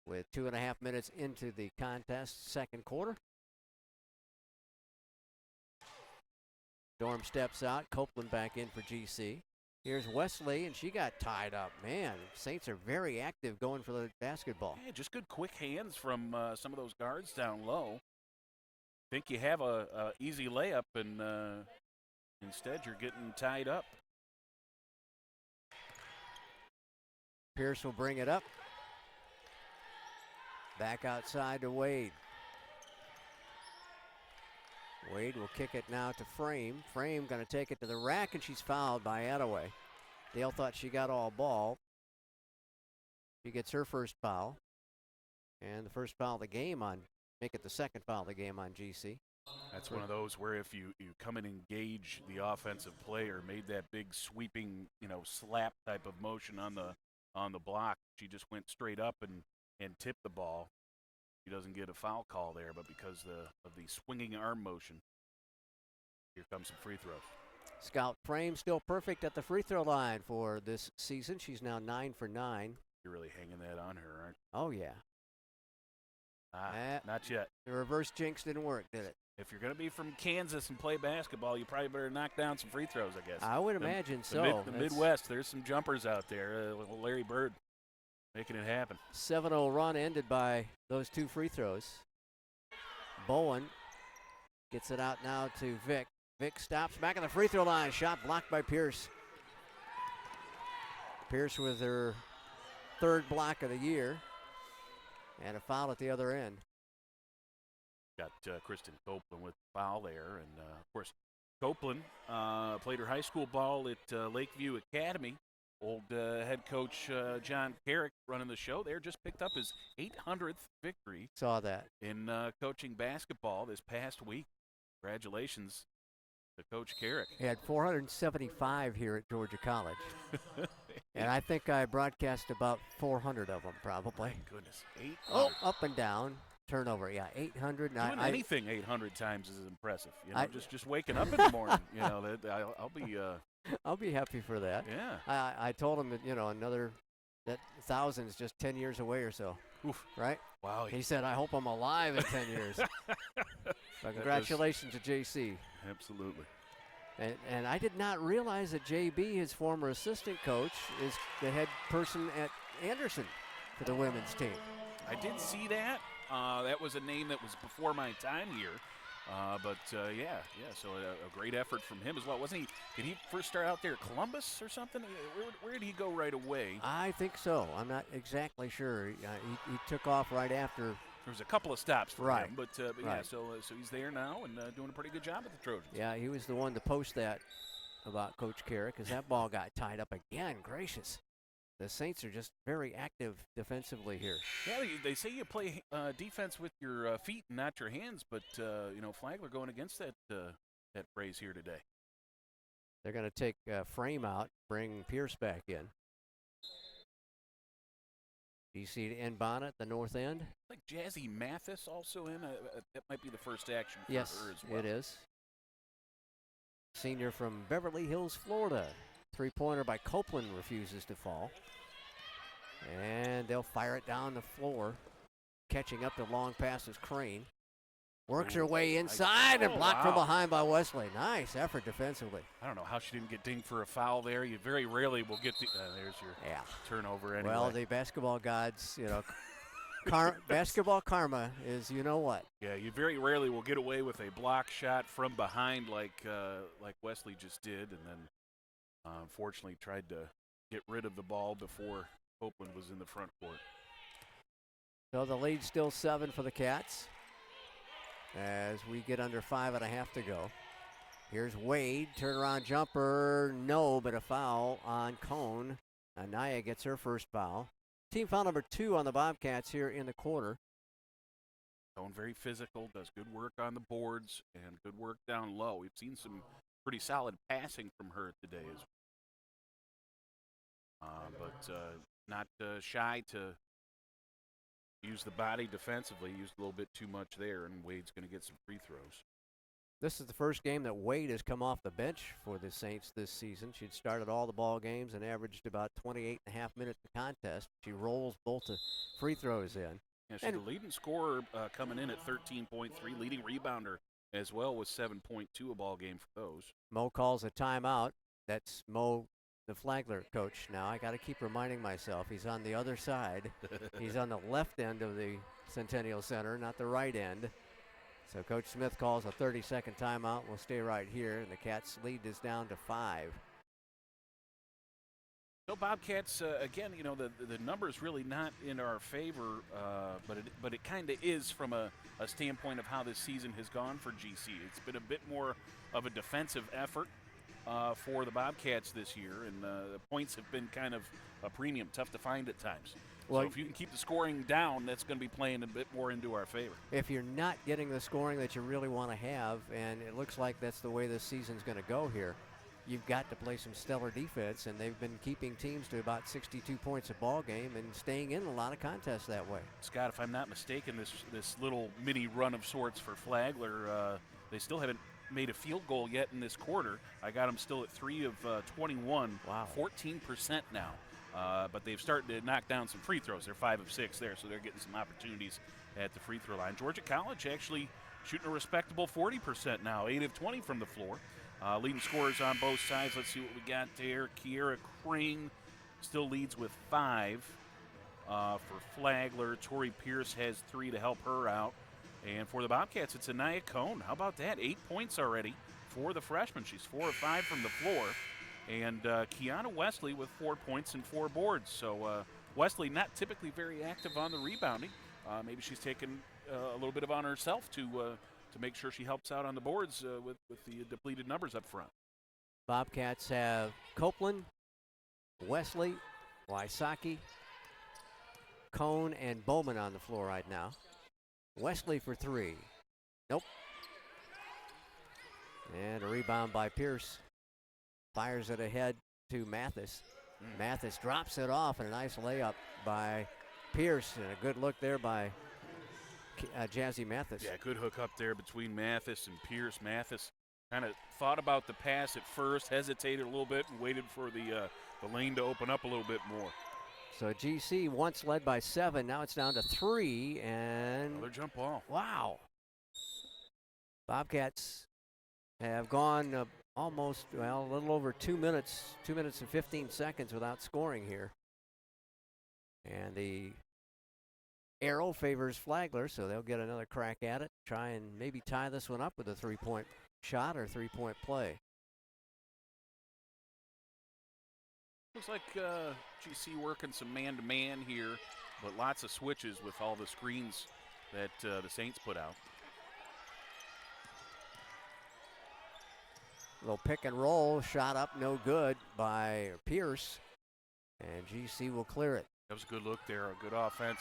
[SPEAKER 1] With 2.5 minutes into the contest, second quarter. Dorm steps out. Copeland back in for GC. Here's Wesley, and she got tied up. Man, Saints are very active going for the basketball.
[SPEAKER 2] Yeah, just good quick hands from some of those guards down low. Think you have a easy layup, and instead you're getting tied up.
[SPEAKER 1] Pierce will bring it up. Back outside to Wade. Wade will kick it now to Frame. Frame going to take it to the rack, and she's fouled by Attaway. Dale thought she got all ball. She gets her first foul. And the first foul of the game make it the second foul of the game on GC.
[SPEAKER 2] That's one of those where if you come and engage the offensive player, made that big sweeping, slap type of motion on the block, she just went straight up and tipped the ball. He doesn't get a foul call there, but because of the swinging arm motion, here comes some free throws.
[SPEAKER 1] Scout Frame still perfect at the free throw line for this season. She's now 9 for 9.
[SPEAKER 2] You're really hanging that on her, aren't you?
[SPEAKER 1] Oh, yeah.
[SPEAKER 2] Not yet.
[SPEAKER 1] The reverse jinx didn't work, did it?
[SPEAKER 2] If you're going to be from Kansas and play basketball, you probably better knock down some free throws, I guess.
[SPEAKER 1] I would imagine so.
[SPEAKER 2] The Midwest, there's some jumpers out there. Larry Bird making it happen.
[SPEAKER 1] 7-0 run ended by those 2 free throws. Bowen gets it out now to Vick. Vick stops back at the free throw line. Shot blocked by Pierce. Pierce with her 3rd block of the year. And a foul at the other end.
[SPEAKER 2] Got Kristen Copeland with the foul there. And, of course, Copeland played her high school ball at Lakeview Academy. Old head coach John Carrick running the show there just picked up his 800th victory.
[SPEAKER 1] Saw that.
[SPEAKER 2] In coaching basketball this past week. Congratulations to Coach Carrick.
[SPEAKER 1] He had 475 here at Georgia College. And I think I broadcast about 400 of them probably.
[SPEAKER 2] My goodness. 800.
[SPEAKER 1] Oh, up and down. Turnover, yeah, 800.
[SPEAKER 2] Doing anything 800 times is impressive. Just waking up in the morning.
[SPEAKER 1] I'll be happy for that.
[SPEAKER 2] Yeah.
[SPEAKER 1] I told him that that 1,000 is just 10 years away or so.
[SPEAKER 2] Oof.
[SPEAKER 1] Right?
[SPEAKER 2] Wow.
[SPEAKER 1] He said, I hope I'm alive in 10 years. So congratulations to JC.
[SPEAKER 2] Absolutely.
[SPEAKER 1] And I did not realize that JB, his former assistant coach, is the head person at Anderson for the women's team.
[SPEAKER 2] I did see that. That was a name that was before my time here. So a great effort from him as well. Did he first start out there at Columbus or something? Where did he go right away?
[SPEAKER 1] I think so. I'm not exactly sure. He took off right after.
[SPEAKER 2] There was a couple of stops for
[SPEAKER 1] right.
[SPEAKER 2] him, but
[SPEAKER 1] right.
[SPEAKER 2] Yeah, so he's there now and doing a pretty good job at the Trojans.
[SPEAKER 1] Yeah, he was the one to post that about Coach Carrick because that ball got tied up again. Gracious. The Saints are just very active defensively here.
[SPEAKER 2] Yeah, they say you play defense with your feet and not your hands, but Flagler going against that phrase here today.
[SPEAKER 1] They're going to take Frame out, bring Pierce back in. GC to inbound at the north end.
[SPEAKER 2] Like Jazzy Mathis also in. That might be the first action for
[SPEAKER 1] yes,
[SPEAKER 2] her as well.
[SPEAKER 1] It is. Senior from Beverly Hills, Florida. 3-pointer by Copeland refuses to fall. And they'll fire it down the floor. Catching up to long passes, Crane. Works her way inside and blocked from behind by Wesley. Nice effort defensively.
[SPEAKER 2] I don't know how she didn't get dinged for a foul there. You very rarely will get the. There's your turnover anyway.
[SPEAKER 1] Well, the basketball gods, basketball karma is you know what.
[SPEAKER 2] Yeah, you very rarely will get away with a block shot from behind like Wesley just did, and then unfortunately tried to get rid of the ball before Copeland was in the front court.
[SPEAKER 1] So the lead's still 7 for the Cats as we get under 5.5 to go. Here's Wade, turnaround jumper, no, but a foul on Cone. Anaya gets her first foul. Team foul number 2 on the Bobcats here in the quarter.
[SPEAKER 2] Cone very physical, does good work on the boards and good work down low. We've seen some pretty solid passing from her today, but not shy to use the body defensively. Used a little bit too much there, and Wade's going to get some free throws.
[SPEAKER 1] This is the first game that Wade has come off the bench for the Saints this season. She'd started all the ball games and averaged about 28.5 minutes a contest. She rolls both the free throws in.
[SPEAKER 2] Yeah, she's the leading scorer coming in at 13.3, leading rebounder as well with 7.2 a ball game for those.
[SPEAKER 1] Mo calls a timeout. That's Mo, the Flagler coach. Now I got to keep reminding myself he's on the other side. He's on the left end of the Centennial Center, not the right end. So Coach Smith calls a 30-second timeout. We'll stay right here, and the Cats' lead is down to 5.
[SPEAKER 2] So Bobcats, again, the number's really not in our favor, but it kind of is from a standpoint of how this season has gone for GC. It's been a bit more of a defensive effort for the Bobcats this year, and the points have been kind of a premium, tough to find at times. Well, so if you can keep the scoring down, that's going to be playing a bit more into our favor.
[SPEAKER 1] If you're not getting the scoring that you really want to have, and it looks like that's the way this season's going to go here, you've got to play some stellar defense, and they've been keeping teams to about 62 points a ball game and staying in a lot of contests that way.
[SPEAKER 2] Scott, if I'm not mistaken, this little mini run of sorts for Flagler, they still haven't made a field goal yet in this quarter. I got them still at 3 of 21,
[SPEAKER 1] wow.
[SPEAKER 2] 14% now. But they've started to knock down some free throws. They're 5 of 6 there, so they're getting some opportunities at the free throw line. Georgia College actually shooting a respectable 40% now, 8 of 20 from the floor. Leading scorers on both sides. Let's see what we got there. Kiera Crane still leads with 5 for Flagler. Tori Pierce has 3 to help her out. And for the Bobcats, it's Anaya Cone. How about that? 8 points already for the freshman. She's 4 of 5 from the floor. And Kiana Wesley with 4 points and 4 boards. So Wesley not typically very active on the rebounding. Maybe she's taken a little bit of on herself to make sure she helps out on the boards with the depleted numbers up front.
[SPEAKER 1] Bobcats have Copeland, Wesley, Wysocki, Cone, and Bowman on the floor right now. Wesley for 3. Nope. And a rebound by Pierce. Fires it ahead to Mathis. Mathis drops it off, and a nice layup by Pierce, and a good look there by Jazzy Mathis.
[SPEAKER 2] Yeah, good hook up there between Mathis and Pierce. Mathis kind of thought about the pass at first, hesitated a little bit, and waited for the lane to open up a little bit more.
[SPEAKER 1] So GC once led by 7, now it's down to 3, and
[SPEAKER 2] another jump ball.
[SPEAKER 1] Wow. Bobcats have gone almost, a little over 2 minutes, 2 minutes and 15 seconds without scoring here. And the arrow favors Flagler, so they'll get another crack at it, try and maybe tie this one up with a 3-point shot or 3-point play.
[SPEAKER 2] Looks like GC working some man-to-man here, but lots of switches with all the screens that the Saints put out.
[SPEAKER 1] Little pick and roll, shot up, no good by Pierce, and GC will clear it.
[SPEAKER 2] That was a good look there, a good offense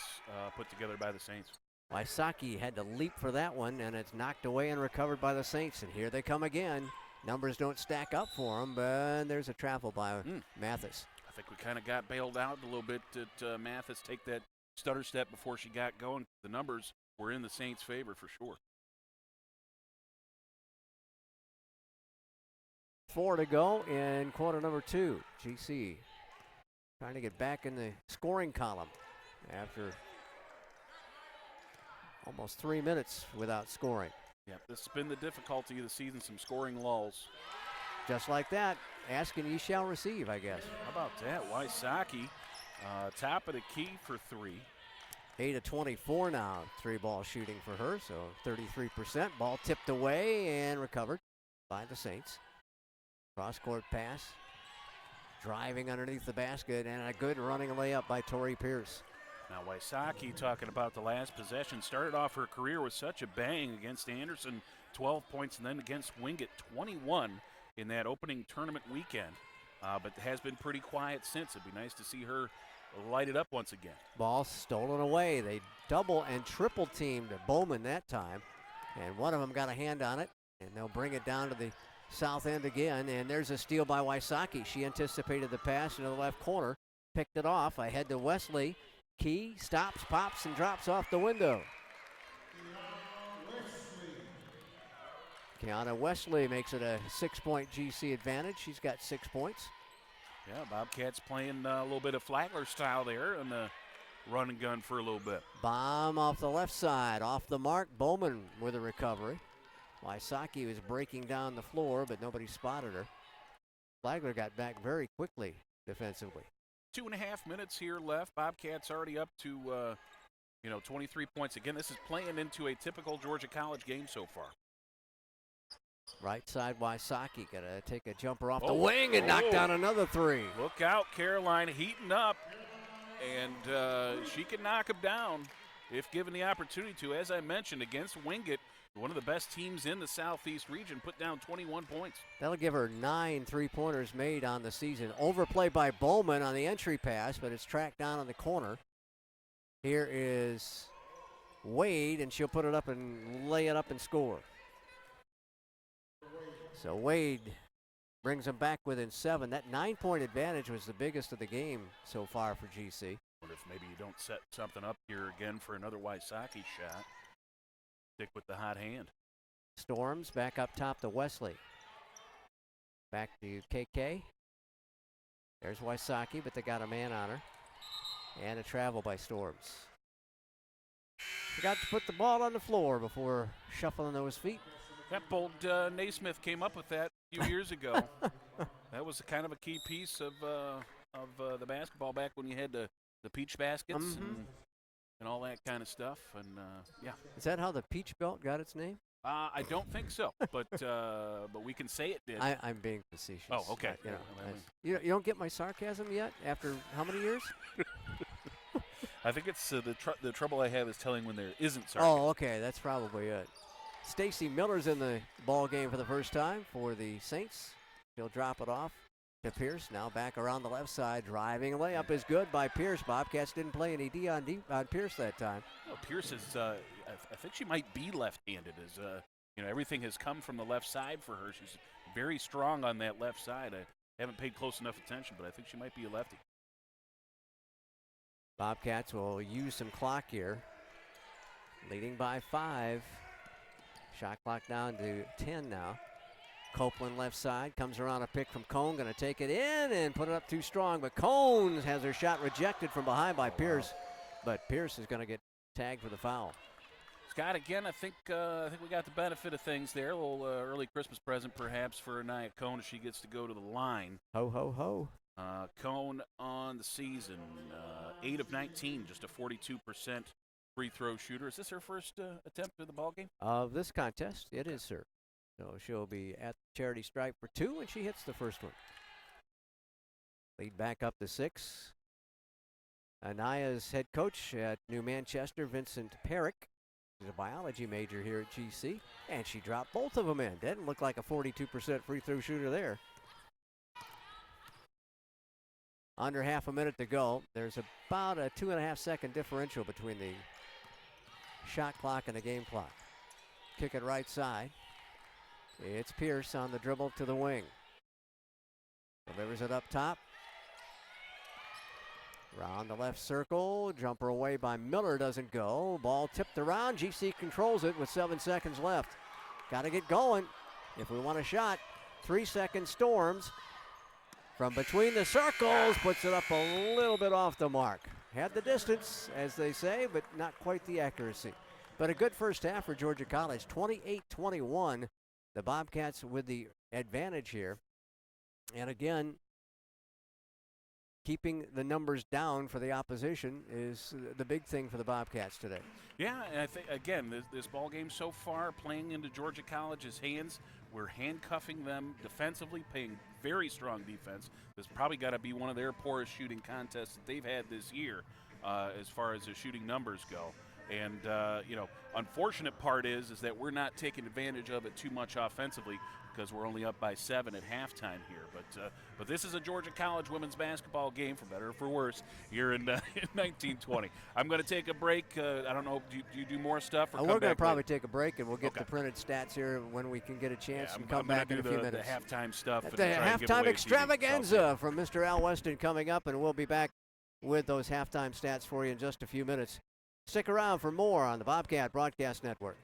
[SPEAKER 2] put together by the Saints.
[SPEAKER 1] Wysocki had to leap for that one, and it's knocked away and recovered by the Saints, and here they come again. Numbers don't stack up for them, but there's a travel by Mathis.
[SPEAKER 2] I think we kind of got bailed out a little bit. Did Mathis take that stutter step before she got going? The numbers were in the Saints' favor for sure.
[SPEAKER 1] 4 to go in quarter number 2. GC trying to get back in the scoring column after almost 3 minutes without scoring.
[SPEAKER 2] Yeah, this has been the difficulty of the season, some scoring lulls.
[SPEAKER 1] Just like that, asking ye shall receive, I guess.
[SPEAKER 2] How about that? Wysocki, top of the key for 3.
[SPEAKER 1] 8 of 24 now, 3-ball shooting for her, so 33%. Ball tipped away and recovered by the Saints. Cross-court pass, driving underneath the basket, and a good running layup by Tori Pierce.
[SPEAKER 2] Now Wysocki, talking about the last possession, started off her career with such a bang against Anderson, 12 points, and then against Wingate, 21 in that opening tournament weekend. But has been pretty quiet since. It'd be nice to see her light it up once again.
[SPEAKER 1] Ball stolen away. They double and triple teamed Bowman that time, and one of them got a hand on it, and they'll bring it down to the south end again, and there's a steal by Wysocki. She anticipated the pass into the left corner, picked it off, ahead to Wesley. Key stops, pops, and drops off the window. Kiana Wesley makes it a 6-point GC advantage. She's got 6 points.
[SPEAKER 2] Yeah, Bobcats playing a little bit of Flagler style there and the run and gun for a little bit.
[SPEAKER 1] Bomb off the left side, off the mark. Bowman with a recovery. Wysocki was breaking down the floor, but nobody spotted her. Flagler got back very quickly defensively.
[SPEAKER 2] 2.5 minutes here left. Bobcats already up to 23 points. Again, this is playing into a typical Georgia College game so far.
[SPEAKER 1] Right side, Wysocki gonna take a jumper off the wing and knock down another 3.
[SPEAKER 2] Look out, Carolina heating up, and she can knock them down if given the opportunity to. As I mentioned, against Wingate, one of the best teams in the Southeast region, put down 21 points.
[SPEAKER 1] That'll give her 9 3-pointers made on the season. Overplay by Bowman on the entry pass, but it's tracked down on the corner. Here is Wade, and she'll put it up and lay it up and score. So Wade brings them back within 7. That 9-point advantage was the biggest of the game so far for GC.
[SPEAKER 2] Wonder if maybe you don't set something up here again for another Wysocki shot. Stick with the hot hand.
[SPEAKER 1] Storms back up top to Wesley. Back to KK. There's Wysocki, but they got a man on her. And a travel by Storms. Forgot to put the ball on the floor before shuffling those feet.
[SPEAKER 2] That bold Naismith came up with that a few years ago. That was kind of a key piece of the basketball back when you had the peach baskets and all that kind of stuff. And yeah.
[SPEAKER 1] Is that how the peach belt got its name?
[SPEAKER 2] I don't think so, but we can say it did.
[SPEAKER 1] I'm being facetious.
[SPEAKER 2] Oh, okay.
[SPEAKER 1] You don't get my sarcasm yet after how many years?
[SPEAKER 2] I think it's the trouble I have is telling when there isn't sarcasm.
[SPEAKER 1] Oh, okay. That's probably it. Stacy Miller's in the ball game for the first time for the Saints. He'll drop it off to Pierce. Now back around the left side. Driving layup is good by Pierce. Bobcats didn't play any D on Pierce that time.
[SPEAKER 2] Well, Pierce is, I think she might be left-handed. Everything has come from the left side for her. She's very strong on that left side. I haven't paid close enough attention, but I think she might be a lefty.
[SPEAKER 1] Bobcats will use some clock here. Leading by 5. Shot clock down to 10 now. Copeland left side, comes around a pick from Cone, going to take it in and put it up too strong, but Cone has her shot rejected from behind by Pierce, but Pierce is going to get tagged for the foul.
[SPEAKER 2] Scott, again, I think we got the benefit of things there. A little early Christmas present perhaps for Anaya Cone as she gets to go to the line.
[SPEAKER 1] Ho, ho, ho.
[SPEAKER 2] Cone on the season, 8 of 19, just a 42% free throw shooter. Is this her first attempt at the ball game?
[SPEAKER 1] Of this contest, it is, sir. So she'll be at the charity stripe for 2, and she hits the first one. Lead back up to 6. Anaya's head coach at New Manchester, Vincent Perrick. He's a biology major here at GC, and she dropped both of them in. Didn't look like a 42% free throw shooter there. Under half a minute to go. There's about a 2.5-second differential between the shot clock and the game clock. Kick it right side. It's Pierce on the dribble to the wing. Delivers it up top. Around the left circle. Jumper away by Miller doesn't go. Ball tipped around. GC controls it with 7 seconds left. Got to get going if we want a shot. 3 seconds Storms. from between the circles, puts it up a little bit off the mark. Had the distance, as they say, but not quite the accuracy. But a good first half for Georgia College, 28-21. The Bobcats with the advantage here. And again, keeping the numbers down for the opposition is the big thing for the Bobcats today.
[SPEAKER 2] Yeah, and I think, again, this ball game so far, playing into Georgia College's hands, we're handcuffing them defensively, playing very strong defense. This probably got to be one of their poorest shooting contests that they've had this year as far as the shooting numbers go. And, unfortunate part is that we're not taking advantage of it too much offensively because we're only up by 7 at halftime here. But this is a Georgia College women's basketball game, for better or for worse, here in 1920. I'm going to take a break. I don't know, do you do more stuff? Or
[SPEAKER 1] We're going to probably take a break, and we'll get
[SPEAKER 2] okay.
[SPEAKER 1] the printed stats here when we can get a chance and
[SPEAKER 2] I'm
[SPEAKER 1] come back in a few
[SPEAKER 2] the
[SPEAKER 1] minutes.
[SPEAKER 2] The halftime stuff.
[SPEAKER 1] The halftime extravaganza from Mr. Al Weston coming up, and we'll be back with those halftime stats for you in just a few minutes. Stick around for more on the Bobcat Broadcast Network.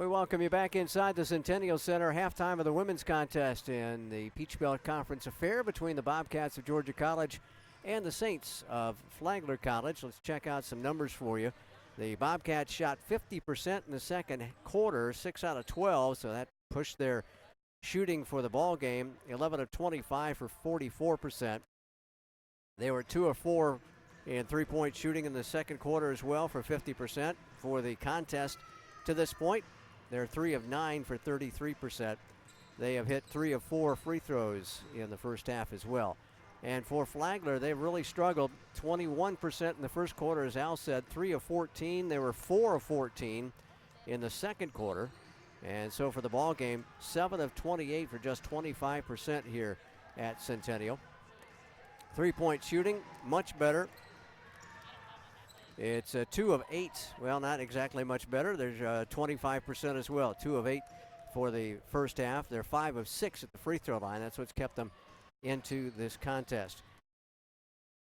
[SPEAKER 1] We welcome you back inside the Centennial Center. Halftime of the women's contest in the Peach Belt Conference affair between the Bobcats of Georgia College and the Saints of Flagler College. Let's check out some numbers for you. The Bobcats shot 50% in the second quarter, 6 out of 12, so that pushed their shooting for the ball game. 11 of 25 for 44%. They were 2 of 4 in three-point shooting in the second quarter as well for 50% for the contest to this point. They're 3 of 9 for 33%. They have hit 3 of 4 free throws in the first half as well. And for Flagler, they've really struggled. 21% in the first quarter, as Al said, 3 of 14. They were 4 of 14 in the second quarter. And so for the ball game, 7 of 28 for just 25% here at Centennial. Three-point shooting, much better. It's 2 of 8. Well, not exactly much better. There's 25% as well. 2 of 8 for the first half. They're 5 of 6 at the free throw line. That's what's kept them into this contest.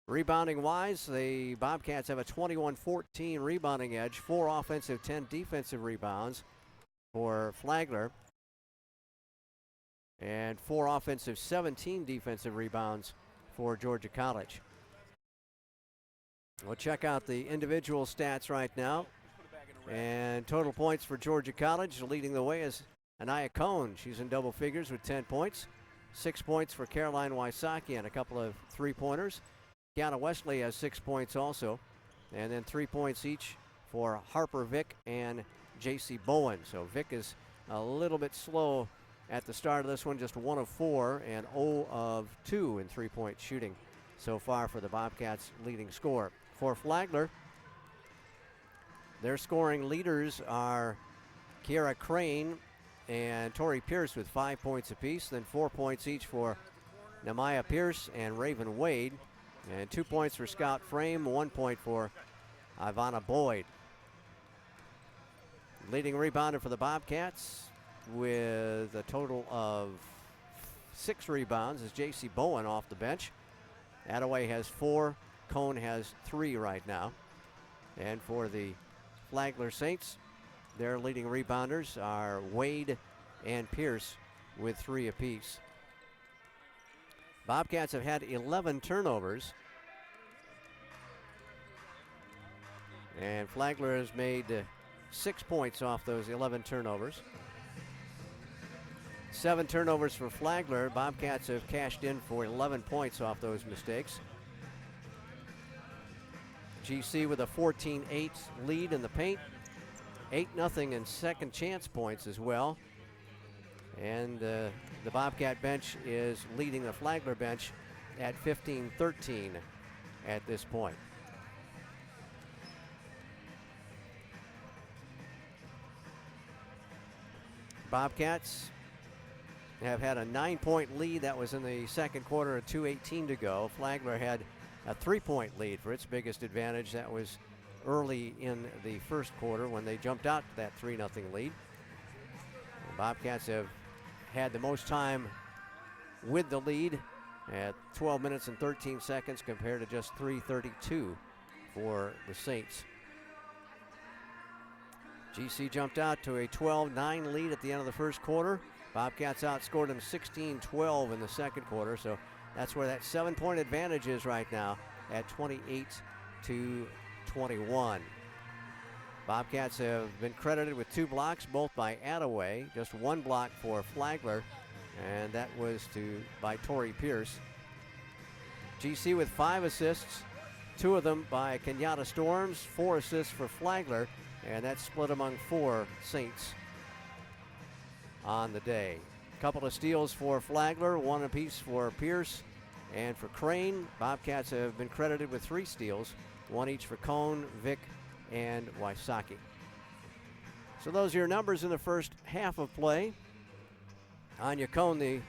[SPEAKER 1] Rebounding-wise, the Bobcats have a 21-14 rebounding edge. 4 offensive, 10 defensive rebounds for Flagler. And 4 offensive, 17 defensive rebounds for Georgia College. We'll check out the individual stats right now. And total points for Georgia College. Leading the way is Anaya Cohn. She's in double figures with 10 points. 6 points for Caroline Wysocki and a couple of three-pointers. Kiana Wesley has 6 points also. And then 3 points each for Harper Vick and J.C. Bowen. So Vick is a little bit slow at the start of this one. Just 1 of 4 and 0 of 2 in three-point shooting so far for the Bobcats' leading scorer. For Flagler, their scoring leaders are Kiara Crane and Tori Pierce with 5 points apiece, then 4 points each for Namaya Pierce and Raven Wade, and 2 points for Scout Frame, 1 point for Ivana Boyd. Leading rebounder for the Bobcats with a total of 6 rebounds is J.C. Bowen off the bench. Attaway has 4. Cone has 3 right now. And for the Flagler Saints, their leading rebounders are Wade and Pierce with 3 apiece. Bobcats have had 11 turnovers. And Flagler has made 6 points off those 11 turnovers. 7 turnovers for Flagler. Bobcats have cashed in for 11 points off those mistakes. GC with a 14-8 lead in the paint. 8-0 in second chance points as well. And the Bobcat bench is leading the Flagler bench at 15-13 at this point. Bobcats have had a 9-point lead. That was in the second quarter, 2:18 to go. Flagler had a 3-point lead for its biggest advantage. That was early in the first quarter when they jumped out to that 3-0 lead. The Bobcats have had the most time with the lead at 12 minutes and 13 seconds compared to just 3:32 for the Saints. GC jumped out to a 12-9 lead at the end of the first quarter. Bobcats outscored them 16-12 in the second quarter, so that's where that 7-point advantage is right now at 28-21. Bobcats have been credited with 2 blocks, both by Attaway. Just 1 block for Flagler, and that was by Tori Pierce. GC with 5 assists, 2 of them by Kenyatta Storms, 4 assists for Flagler, and that's split among 4 Saints on the day. A couple of steals for Flagler, 1 apiece for Pierce and for Crane. Bobcats have been credited with 3 steals, 1 each for Cone, Vick, and Wysocki. So those are your numbers in the first half of play. Anaya Cone, the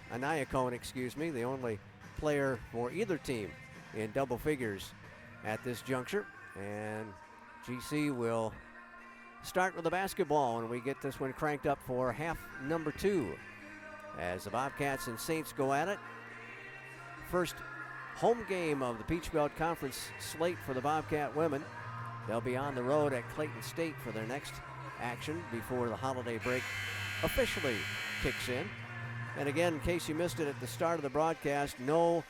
[SPEAKER 1] only player for either team in double figures at this juncture. And GC will start with the basketball when we get this one cranked up for half number 2 as the Bobcats and Saints go at it. First home game of the Peach Belt Conference slate for the Bobcat women. They'll be on the road at Clayton State for their next action before the holiday break officially kicks in. And again, in case you missed it at the start of the broadcast, no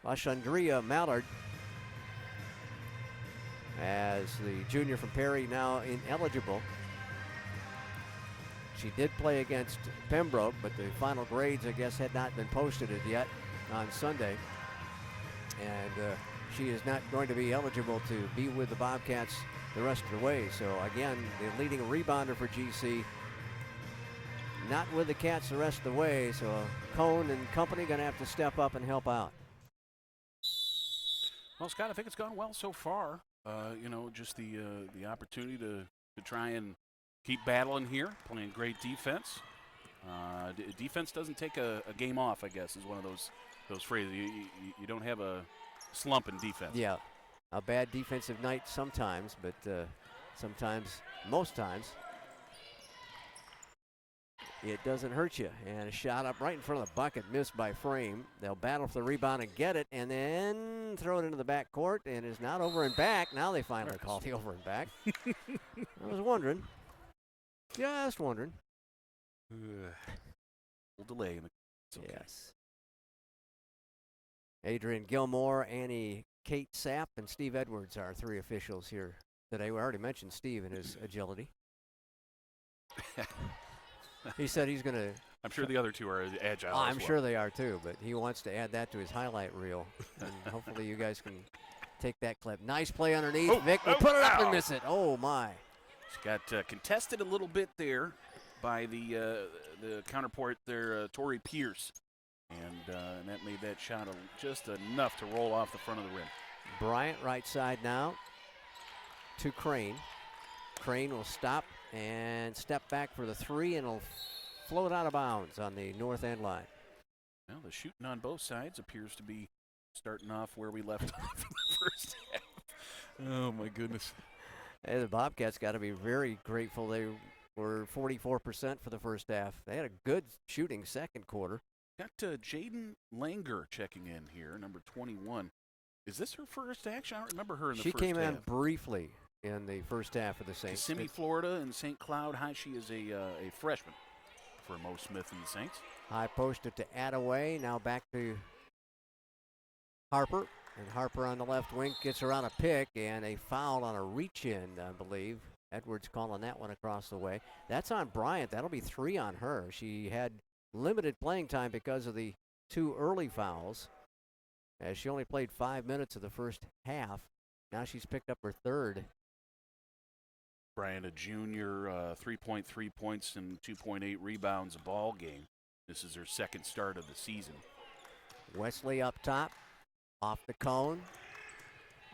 [SPEAKER 1] Ashandria Mallard, as the junior from Perry now ineligible. She did play against Pembroke, but the final grades, I guess, had not been posted as yet on Sunday. And she is not going to be eligible to be with the Bobcats the rest of the way. So again, the leading rebounder for GC, not with the Cats the rest of the way. So Cone and company going to have to step up and help out.
[SPEAKER 2] Well, Scott, I think it's gone well so far. You know, just the opportunity to try and keep battling here, playing great defense. Defense doesn't take a game off, I guess, is one of those phrases. You don't have a slump in defense.
[SPEAKER 1] Yeah, a bad defensive night sometimes, but sometimes, most times, it doesn't hurt you. And a shot up right in front of the bucket, missed by Frame. They'll battle for the rebound and get it, and then throw it into the back court, and is not over and back. Now they finally call the over and back. I was wondering. Just wondering.
[SPEAKER 2] Little delay. Okay.
[SPEAKER 1] Yes. Adrian Gilmore, Annie Kate Sapp, and Steve Edwards are three officials here today. We already mentioned Steve and his agility. He said he's going to.
[SPEAKER 2] I'm sure the other two are agile.
[SPEAKER 1] I'm sure they are too, but he wants to add that to his highlight reel. And hopefully you guys can take that clip. Nice play underneath. Vic will put it up and miss it. Oh, my.
[SPEAKER 2] She got contested a little bit there by the counterpart there, Tori Pierce. And that made that shot just enough to roll off the front of the rim.
[SPEAKER 1] Bryant right side now to Crane. Crane will stop and step back for the three, and will float out of bounds on the north end line.
[SPEAKER 2] Well, the shooting on both sides appears to be starting off where we left off in the first half. Oh, my goodness.
[SPEAKER 1] Hey, the Bobcats got to be very grateful. They were 44% for the first half. They had a good shooting second quarter.
[SPEAKER 2] Got Jaden Langer checking in here, number 21. Is this her first action? I don't remember her in the first half.
[SPEAKER 1] She came in briefly in the first half of the Saints.
[SPEAKER 2] Kissimmee, Florida, and St. Cloud High. She is a freshman for Mo Smith and the Saints.
[SPEAKER 1] High posted to Attaway. Now back to Harper. And Harper on the left wing gets around a pick, and a foul on a reach-in, I believe. Edwards calling that one across the way. That's on Bryant. That'll be 3 on her. She had limited playing time because of the 2 early fouls, as she only played 5 minutes of the first half. Now she's picked up her 3rd.
[SPEAKER 2] Bryant, a junior, 3.3 points and 2.8 rebounds a ball game. This is her 2nd start of the season.
[SPEAKER 1] Wesley up top, off the cone.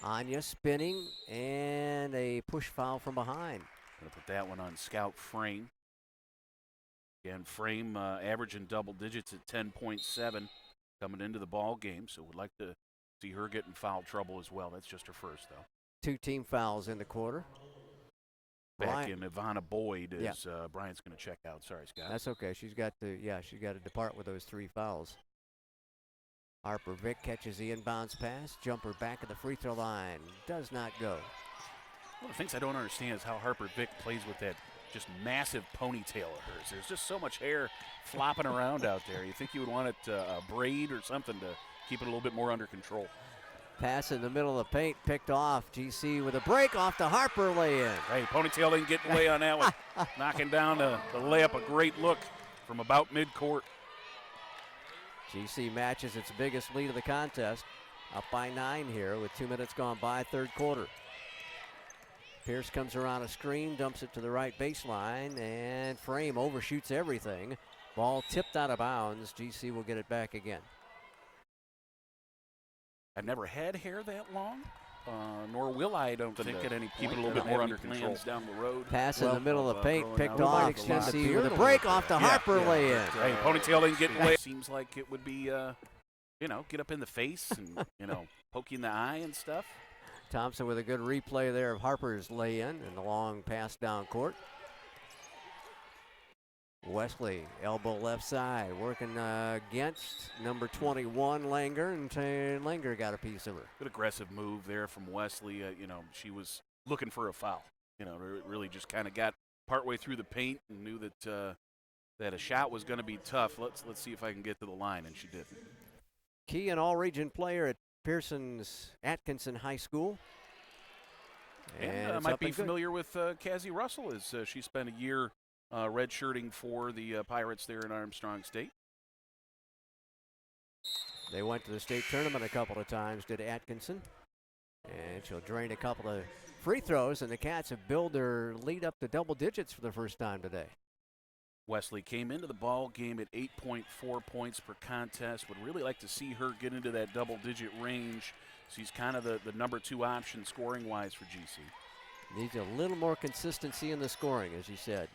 [SPEAKER 1] Anya spinning, and a push foul from behind.
[SPEAKER 2] Gonna put that one on Scout Frame. Again, Frame averaging double digits at 10.7 coming into the ball game, so we'd like to see her get in foul trouble as well. That's just her first, though.
[SPEAKER 1] 2 team fouls in the quarter.
[SPEAKER 2] Back in Ivana Boyd as Bryant's going to check out. Sorry, Scott.
[SPEAKER 1] That's okay. She's got to depart with those 3 fouls. Harper Vick catches the inbounds pass. Jumper back at the free throw line. Does not go.
[SPEAKER 2] One of the things I don't understand is how Harper Vick plays with that just massive ponytail of hers. There's just so much hair flopping around out there. You think you would want it a braid or something to keep it a little bit more under control.
[SPEAKER 1] Pass in the middle of the paint, picked off. GC with a break off to Harper lay-in.
[SPEAKER 2] Hey, ponytail didn't get away on that one. Knocking down the layup, a great look from about midcourt.
[SPEAKER 1] GC matches its biggest lead of the contest. Up by 9 here with 2 minutes gone by, 3rd quarter. Pierce comes around a screen, dumps it to the right baseline, and Frame overshoots everything. Ball tipped out of bounds. GC will get it back again.
[SPEAKER 2] I've never had hair that long, nor will I don't think at any point. Keep it a little bit more under control down the road.
[SPEAKER 1] Pass in the middle of the paint, picked off. GC with a break off to Harper lay-in.
[SPEAKER 2] Hey, ponytail didn't get away. Seems like it would be, get up in the face and, poke you in the eye and stuff.
[SPEAKER 1] Thompson with a good replay there of Harper's lay-in and the long pass down court. Wesley, elbow left side, working against number 21, Langer, and Langer got a piece of her.
[SPEAKER 2] Good aggressive move there from Wesley. She was looking for a foul. Really just kind of got partway through the paint and knew that that a shot was going to be tough. Let's see if I can get to the line, and she did.
[SPEAKER 1] Key and all-region player at Pearson's Atkinson High School.
[SPEAKER 2] And
[SPEAKER 1] it's
[SPEAKER 2] might
[SPEAKER 1] up
[SPEAKER 2] be
[SPEAKER 1] and good.
[SPEAKER 2] familiar with Cassie Russell, as she spent a year redshirting for the Pirates there in Armstrong State.
[SPEAKER 1] They went to the state tournament a couple of times, did Atkinson. And she'll drain a couple of free throws, and the Cats have built their lead up to double digits for the first time today.
[SPEAKER 2] Wesley came into the ball game at 8.4 points per contest. Would really like to see her get into that double-digit range. She's kind of the number 2 option scoring-wise for GC.
[SPEAKER 1] Needs a little more consistency in the scoring, as you said.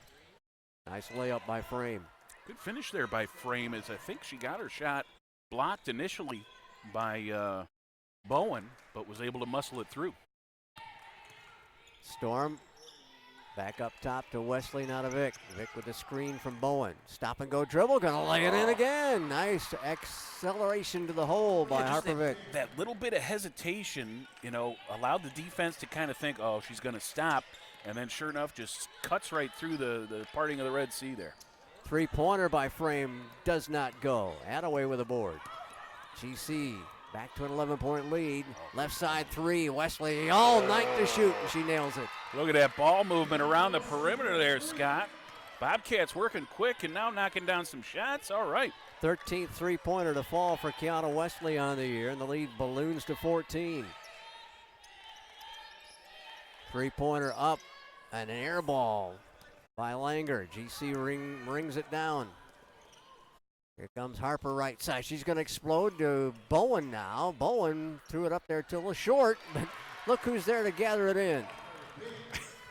[SPEAKER 1] Nice layup by Frame.
[SPEAKER 2] Good finish there by Frame, as I think she got her shot blocked initially by Bowen, but was able to muscle it through.
[SPEAKER 1] Storm back up top to Wesley, not a Vic. Vic with the screen from Bowen. Stop and go dribble, gonna lay it in again. Nice acceleration to the hole by Harper Vic.
[SPEAKER 2] That little bit of hesitation, allowed the defense to kind of think, oh, she's gonna stop, and then sure enough, just cuts right through the parting of the Red Sea there.
[SPEAKER 1] Three-pointer by Frame does not go. Attaway with a board. GC back to an 11-point lead. Left side 3. Wesley all night to shoot, and she nails it.
[SPEAKER 2] Look at that ball movement around the perimeter there, Scott. Bobcats working quick and now knocking down some shots. All right.
[SPEAKER 1] 13th three-pointer to fall for Kiana Wesley on the year, and the lead balloons to 14. Three-pointer up, and an air ball by Langer. GC rings it down. Here comes Harper right side. She's going to explode to Bowen now. Bowen threw it up there to the short, but look who's there to gather it in.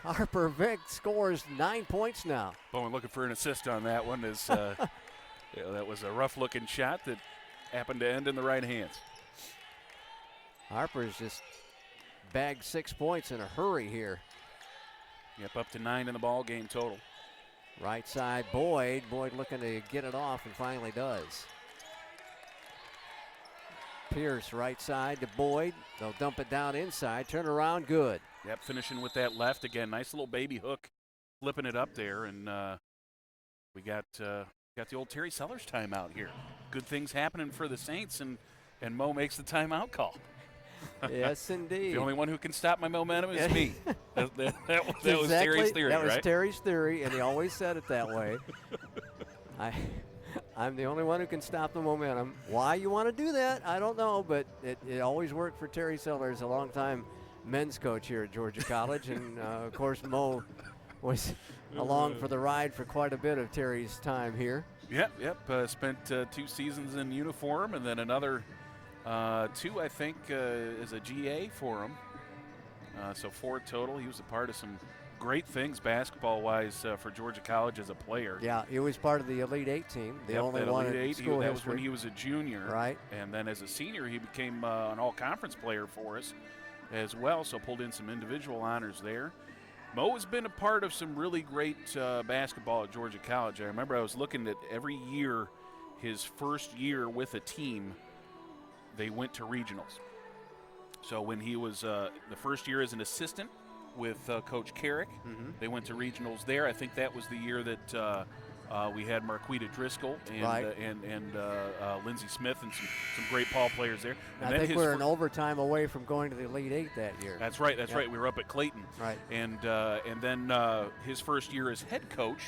[SPEAKER 1] Harper Vic scores 9 points now.
[SPEAKER 2] Bowen looking for an assist on that one. That was a rough-looking shot that happened to end in the right hands.
[SPEAKER 1] Harper's just bagged 6 points in a hurry here.
[SPEAKER 2] Yep, up to 9 in the ball game total.
[SPEAKER 1] Right side, Boyd. Boyd looking to get it off and finally does. Pierce right side to Boyd. They'll dump it down inside. Turn around, good.
[SPEAKER 2] Yep, finishing with that left again. Nice little baby hook, flipping it up there, and we got the old Terry Sellers timeout here. Good things happening for the Saints, and Mo makes the timeout call.
[SPEAKER 1] Yes, indeed.
[SPEAKER 2] The only one who can stop my momentum is me. that was Terry's theory,
[SPEAKER 1] That was
[SPEAKER 2] right?
[SPEAKER 1] Terry's theory, and he always said it that way. I'm the only one who can stop the momentum. Why you want to do that, I don't know, but it always worked for Terry Sellers, a longtime men's coach here at Georgia College, and of course Mo was along for the ride for quite a bit of Terry's time here.
[SPEAKER 2] Yep. Spent 2 seasons in uniform, and then another 2, I think, as a GA for him. So 4 total. He was a part of some great things basketball-wise for Georgia College as a player.
[SPEAKER 1] Yeah, he was part of the Elite 8 team, the only one in school
[SPEAKER 2] that
[SPEAKER 1] history.
[SPEAKER 2] was when he was a junior.
[SPEAKER 1] Right.
[SPEAKER 2] And then as a senior, he became an all-conference player for us as well, so pulled in some individual honors there. Mo has been a part of some really great basketball at Georgia College. I remember I was looking at every year, his first year with a team, they went to regionals. So when he was the first year as an assistant with Coach Carrick, they went to regionals there. I think that was the year that we had Marquita Driscoll and Lindsey Smith and some great Paul players there. And
[SPEAKER 1] I think we're an overtime away from going to the Elite 8 that year.
[SPEAKER 2] That's right. We were up at Clayton.
[SPEAKER 1] Right.
[SPEAKER 2] And then his first year as head coach,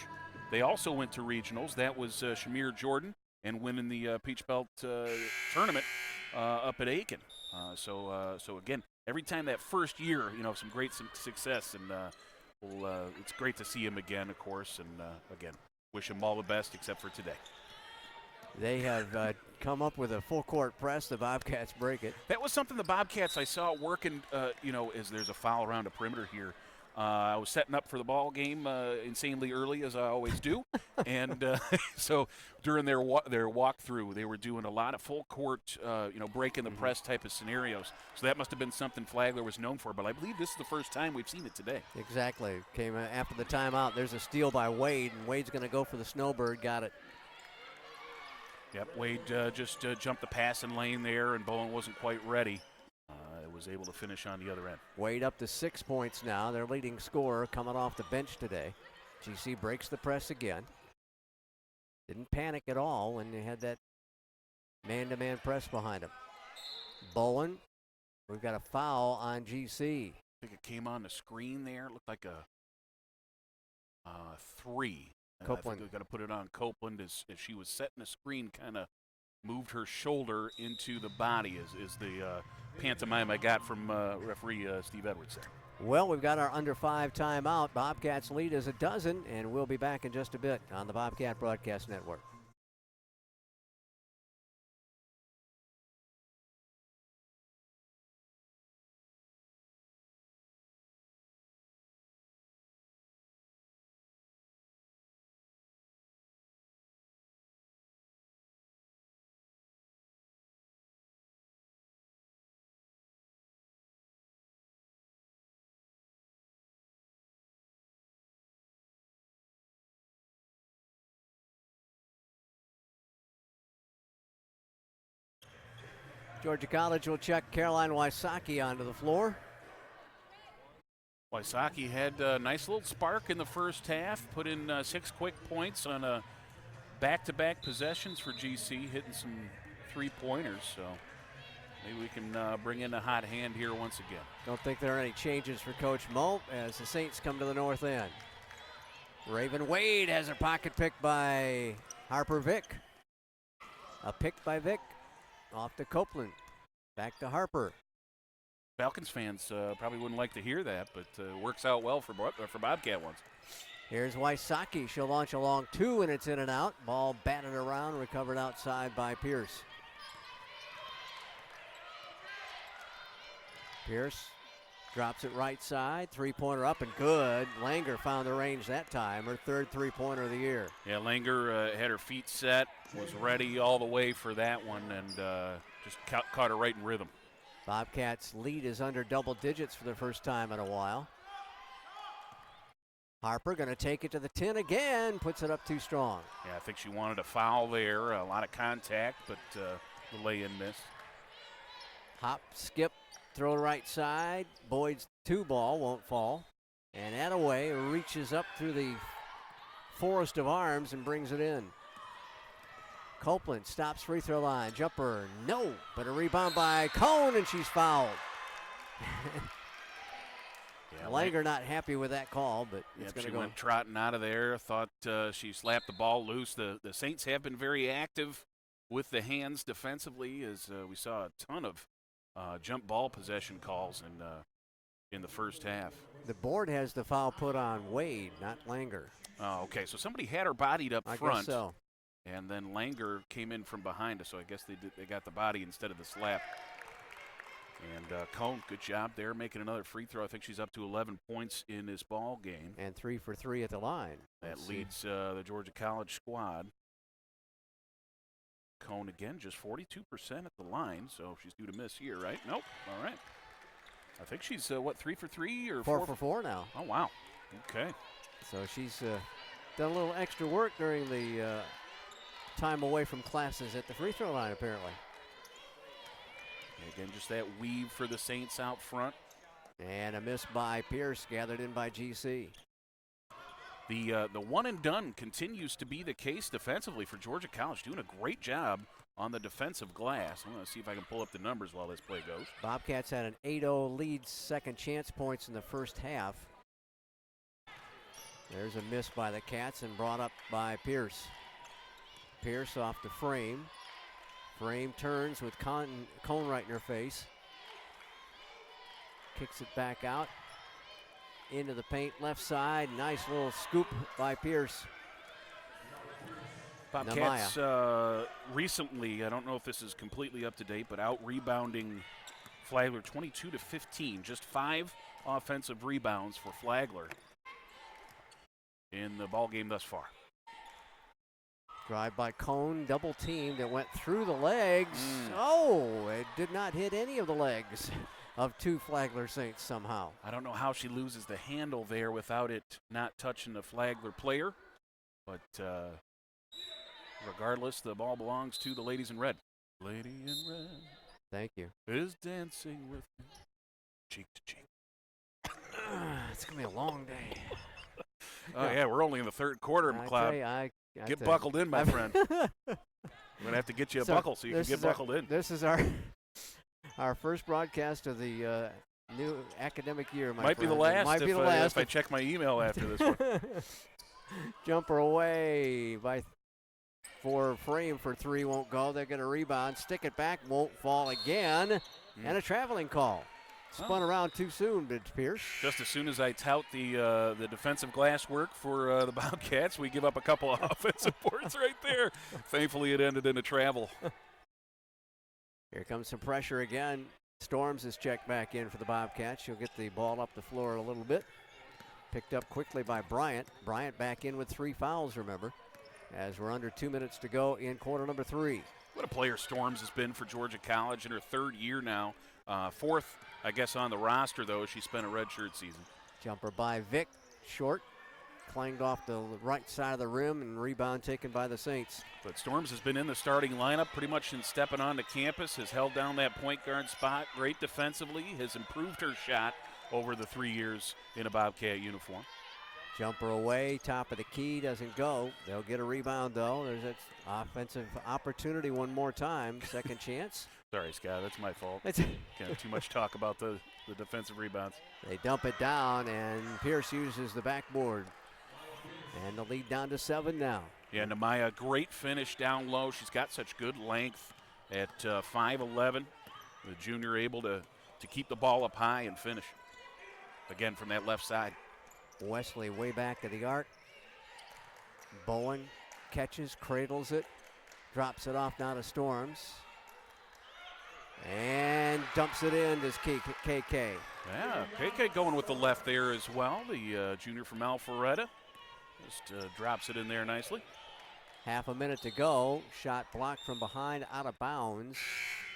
[SPEAKER 2] they also went to regionals. That was Shamir Jordan and winning the Peach Belt tournament up at Aiken. So again, every time that first year, some great success, and it's great to see him again, of course, and again, wish him all the best except for today.
[SPEAKER 1] They have come up with a full court press. The Bobcats break it.
[SPEAKER 2] That was something the Bobcats I saw working, as there's a foul around the perimeter here. I was setting up for the ball game insanely early, as I always do, and so during their walkthrough, they were doing a lot of full court, breaking the press type of scenarios. So that must have been something Flagler was known for. But I believe this is the first time we've seen it today.
[SPEAKER 1] Exactly. Came after the timeout. There's a steal by Wade, and Wade's going to go for the snowbird. Got it.
[SPEAKER 2] Yep, Wade just jumped the passing lane there, and Bowen wasn't quite ready. Was able to finish on the other end.
[SPEAKER 1] Wade up to 6 points now. Their leading scorer coming off the bench today. GC breaks the press again. Didn't panic at all when they had that man-to-man press behind him. Bowen, we've got a foul on GC.
[SPEAKER 2] I think it came on the screen there. It looked like a 3.
[SPEAKER 1] Copeland.
[SPEAKER 2] I think we've got to put it on Copeland as she was setting the screen, kind of moved her shoulder into the body is the pantomime I got from referee Steve Edwards there.
[SPEAKER 1] Well, we've got our under 5 timeout. Bobcats lead is 12, and we'll be back in just a bit on the Bobcat Broadcast Network. Georgia College will check Caroline Wysocki onto the floor.
[SPEAKER 2] Wysocki had a nice little spark in the first half, put in 6 quick points on back-to-back possessions for GC, hitting some 3-pointers. So maybe we can bring in a hot hand here once again.
[SPEAKER 1] Don't think there are any changes for Coach Moe as the Saints come to the north end. Raven Wade has her pocket picked by Harper Vick. A pick by Vick. Off to Copeland. Back to Harper.
[SPEAKER 2] Falcons fans probably wouldn't like to hear that, but works out well for Bobcat ones.
[SPEAKER 1] Here's Wysocki. She'll launch a long 2, and it's in and out. Ball batted around, recovered outside by Pierce. Pierce drops it right side. 3-pointer up and good. Langer found the range that time. Her 3rd 3-pointer of the year.
[SPEAKER 2] Yeah, Langer had her feet set, was ready all the way for that one, and just caught her right in rhythm.
[SPEAKER 1] Bobcats lead is under double digits for the first time in a while. Harper going to take it to the 10 again. Puts it up too strong.
[SPEAKER 2] Yeah, I think she wanted a foul there. A lot of contact, but the lay-in missed.
[SPEAKER 1] Hop, skip, throw right side. Boyd's 2 ball won't fall. And Attaway reaches up through the forest of arms and brings it in. Copeland stops free throw line. Jumper, no. But a rebound by Cone, and she's fouled.
[SPEAKER 2] Yeah,
[SPEAKER 1] Langer not happy with that call, but it's going to go.
[SPEAKER 2] She went trotting out of there. Thought she slapped the ball loose. The Saints have been very active with the hands defensively, as we saw a ton of jump ball possession calls in the first half.
[SPEAKER 1] The board has the foul put on Wade, not Langer.
[SPEAKER 2] Oh, okay. So somebody had her bodied up front.
[SPEAKER 1] I guess so.
[SPEAKER 2] And then Langer came in from behind us, so I guess they got the body instead of the slap. And Cone, good job there, making another free throw. I think she's up to 11 points in this ball game.
[SPEAKER 1] And 3 for 3 at the line.
[SPEAKER 2] That leads the Georgia College squad. Cone again, just 42% at the line, so she's due to miss here, right? Nope. All right. I think she's, 3 for 3 or
[SPEAKER 1] 4 for 4 now.
[SPEAKER 2] Oh, wow. Okay.
[SPEAKER 1] So she's done a little extra work during the time away from classes at the free throw line, apparently.
[SPEAKER 2] And again, just that weave for the Saints out front.
[SPEAKER 1] And a miss by Pierce, gathered in by GC.
[SPEAKER 2] The one and done continues to be the case defensively for Georgia College, doing a great job on the defensive glass. I'm going to see if I can pull up the numbers while this play goes.
[SPEAKER 1] Bobcats had an 8-0 lead, second chance points in the first half. There's a miss by the Cats and brought up by Pierce. Pierce off the frame. Frame turns with Cone right in her face. Kicks it back out. Into the paint, left side. Nice little scoop by Pierce.
[SPEAKER 2] Bobcats recently, I don't know if this is completely up to date, but out rebounding Flagler 22-15. Just 5 offensive rebounds for Flagler in the ball game thus far.
[SPEAKER 1] Drive by Cone, double teamed. It went through the legs. Oh, it did not hit any of the legs of 2 Flagler Saints somehow.
[SPEAKER 2] I don't know how she loses the handle there without it not touching the Flagler player. But regardless, the ball belongs to the ladies in red. Lady in red.
[SPEAKER 1] Thank you.
[SPEAKER 2] Is dancing with me, cheek to cheek.
[SPEAKER 1] It's going to be a long day.
[SPEAKER 2] Oh, yeah, we're only in the third quarter,
[SPEAKER 1] I
[SPEAKER 2] McLeod.
[SPEAKER 1] tell you, I
[SPEAKER 2] Get
[SPEAKER 1] tell you.
[SPEAKER 2] buckled in, my friend. We're going to have to get you a buckle so you can get buckled in.
[SPEAKER 1] This is our first broadcast of the new academic year, my
[SPEAKER 2] Might be
[SPEAKER 1] friend.
[SPEAKER 2] the last.
[SPEAKER 1] Might be the last.
[SPEAKER 2] If I check my email after this one.
[SPEAKER 1] Jumper away for frame for three, won't go. They're going to rebound, stick it back, won't fall again, and a traveling call. Spun around too soon, did Pierce.
[SPEAKER 2] Just as soon as I tout the defensive glass work for the Bobcats, we give up a couple of offensive boards right there. Thankfully, it ended in a travel.
[SPEAKER 1] Here comes some pressure again. Storms is checked back in for the Bobcats. She'll get the ball up the floor a little bit. Picked up quickly by Bryant. Bryant back in with 3 fouls, remember, as we're under 2 minutes to go in quarter number 3.
[SPEAKER 2] What a player Storms has been for Georgia College in her third year now. Fourth, I guess, on the roster, though. She spent a redshirt season.
[SPEAKER 1] Jumper by Vick, short. Clanged off the right side of the rim, and rebound taken by the Saints.
[SPEAKER 2] But Storms has been in the starting lineup pretty much since stepping onto campus, has held down that point guard spot, great defensively, has improved her shot over the 3 years in a Bobcat uniform.
[SPEAKER 1] Jumper away, top of the key, doesn't go. They'll get a rebound, though. There's that offensive opportunity one more time. Second chance.
[SPEAKER 2] Sorry, Scott, that's my fault.
[SPEAKER 1] It's
[SPEAKER 2] Too much talk about the defensive rebounds.
[SPEAKER 1] They dump it down, and Pierce uses the backboard. And the lead down to 7 now.
[SPEAKER 2] Yeah, Nemaya, great finish down low. She's got such good length at 5'11". The junior able to keep the ball up high and finish. Again, from that left side.
[SPEAKER 1] Wesley way back of the arc. Bowen catches, cradles it, drops it off now to Storms. And dumps it in to KK.
[SPEAKER 2] Yeah, KK going with the left there as well. The junior from Alpharetta just drops it in there nicely.
[SPEAKER 1] Half a minute to go. Shot blocked from behind, out of bounds.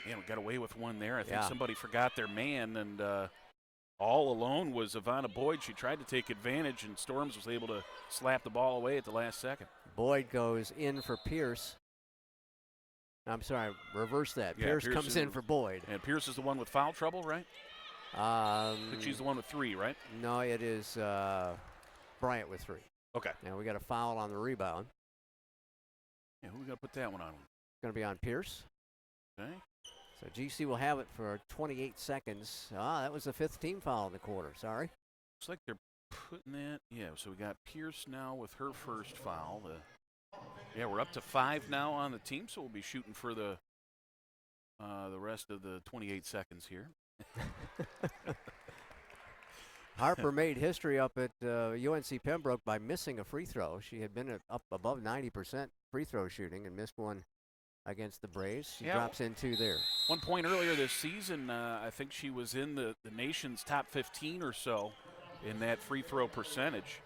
[SPEAKER 2] Yeah, we got away with one there. I think somebody forgot their man, and all alone was Ivana Boyd. She tried to take advantage, and Storms was able to slap the ball away at the last second.
[SPEAKER 1] Boyd goes in for Pierce. I'm sorry, reverse that.
[SPEAKER 2] Yeah,
[SPEAKER 1] Pierce comes in for Boyd.
[SPEAKER 2] And Pierce is the one with foul trouble, right? I think she's the one with 3, right?
[SPEAKER 1] No, it is Bryant with 3.
[SPEAKER 2] Okay.
[SPEAKER 1] Now we got a foul on the rebound.
[SPEAKER 2] Yeah, who we got to put that one on?
[SPEAKER 1] Going to be on Pierce.
[SPEAKER 2] Okay.
[SPEAKER 1] So GC will have it for 28 seconds. That was the 5th team foul in the quarter. Sorry.
[SPEAKER 2] Looks like they're putting that. Yeah, so we got Pierce now with her first foul. Yeah, we're up to 5 now on the team, so we'll be shooting for the rest of the 28 seconds here.
[SPEAKER 1] Harper made history up at UNC Pembroke by missing a free throw. She had been up above 90% free throw shooting and missed one against the Braves. She drops in 2 there.
[SPEAKER 2] One point earlier this season, I think she was in the nation's top 15 or so in that free throw percentage.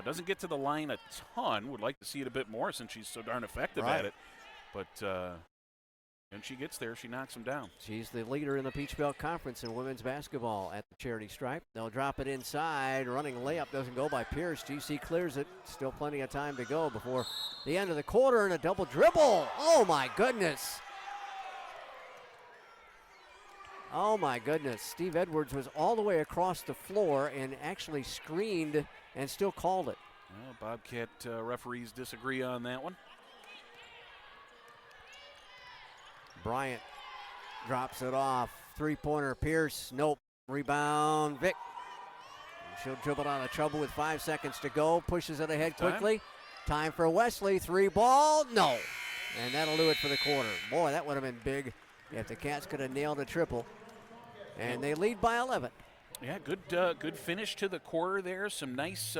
[SPEAKER 2] Doesn't get to the line a ton. Would like to see it a bit more since she's so darn effective at it. But when she gets there, she knocks them down.
[SPEAKER 1] She's the leader in the Peach Belt Conference in women's basketball at the charity stripe. They'll drop it inside. Running layup doesn't go by Pierce. GC clears it. Still plenty of time to go before the end of the quarter, and a double dribble. Oh, my goodness. Oh, my goodness. Steve Edwards was all the way across the floor and actually screened and still called it.
[SPEAKER 2] Well, Bobcat referees disagree on that one.
[SPEAKER 1] Bryant drops it off. 3-pointer, Pierce. Nope. Rebound, Vick. She'll dribble out of trouble with 5 seconds to go. Pushes it ahead quickly. Time for Wesley. 3 ball. No. And that'll do it for the quarter. Boy, that would have been big if the Cats could have nailed a triple. And they lead by 11.
[SPEAKER 2] Yeah, good finish to the quarter there. Some nice,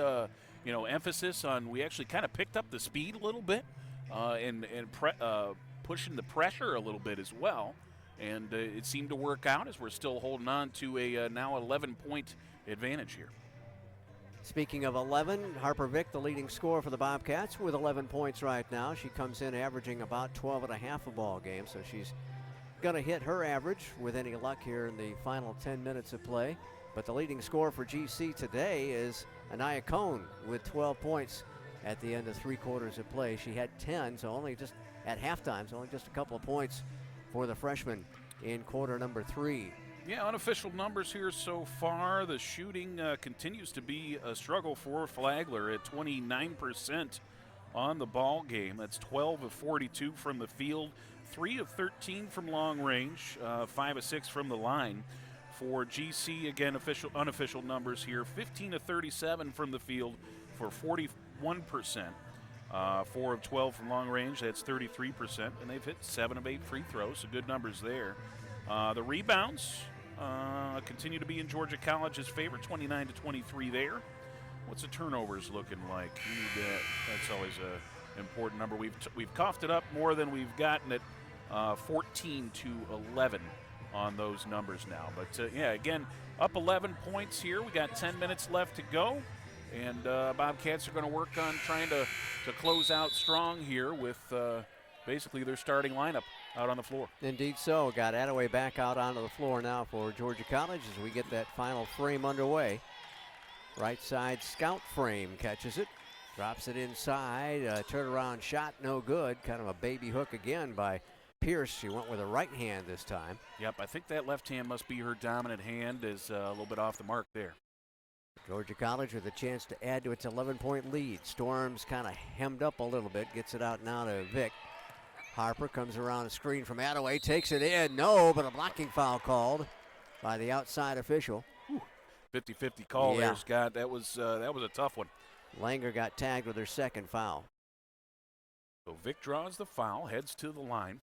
[SPEAKER 2] emphasis on we actually kind of picked up the speed a little bit and pushing the pressure a little bit as well. And it seemed to work out as we're still holding on to a now 11-point advantage here.
[SPEAKER 1] Speaking of 11, Harper Vick, the leading scorer for the Bobcats, with 11 points right now. She comes in averaging about 12 and a half a ball game, so she's going to hit her average with any luck here in the final 10 minutes of play. But the leading scorer for GC today is Anaya Cohn with 12 points at the end of 3 quarters of play. She had 10, so only just at halftime, so only just a couple of points for the freshman in quarter number 3.
[SPEAKER 2] Yeah, unofficial numbers here so far. The shooting continues to be a struggle for Flagler at 29% on the ball game. That's 12 of 42 from the field, 3 of 13 from long range, 5 of 6 from the line. For GC, again, unofficial numbers here, 15 of 37 from the field for 41%. 4 of 12 from long range, that's 33%, and they've hit 7 of 8 free throws, so good numbers there. The rebounds continue to be in Georgia College's favor, 29 to 23 there. What's the turnovers looking like? That's always an important number. We've coughed it up more than we've gotten it, 14 to 11 on those numbers now. But yeah, again, up 11 points here. We got 10 minutes left to go, and Bobcats are going to work on trying to close out strong here with basically their starting lineup out on the floor.
[SPEAKER 1] Indeed so. Got Attaway back out onto the floor now for Georgia College as we get that final frame underway. Right side scout frame catches it, drops it inside, turnaround shot, no good. Kind of a baby hook again by Pierce. She went with a right hand this time.
[SPEAKER 2] Yep, I think that left hand must be her dominant hand, is a little bit off the mark there.
[SPEAKER 1] Georgia College with a chance to add to its 11-point lead. Storms kind of hemmed up a little bit, gets it out now to Vick. Harper comes around a screen from Attaway, takes it in, no, but a blocking foul called by the outside official.
[SPEAKER 2] 50-50 call there, Scott. That was a tough one.
[SPEAKER 1] Langer got tagged with her second foul.
[SPEAKER 2] So Vick draws the foul, heads to the line.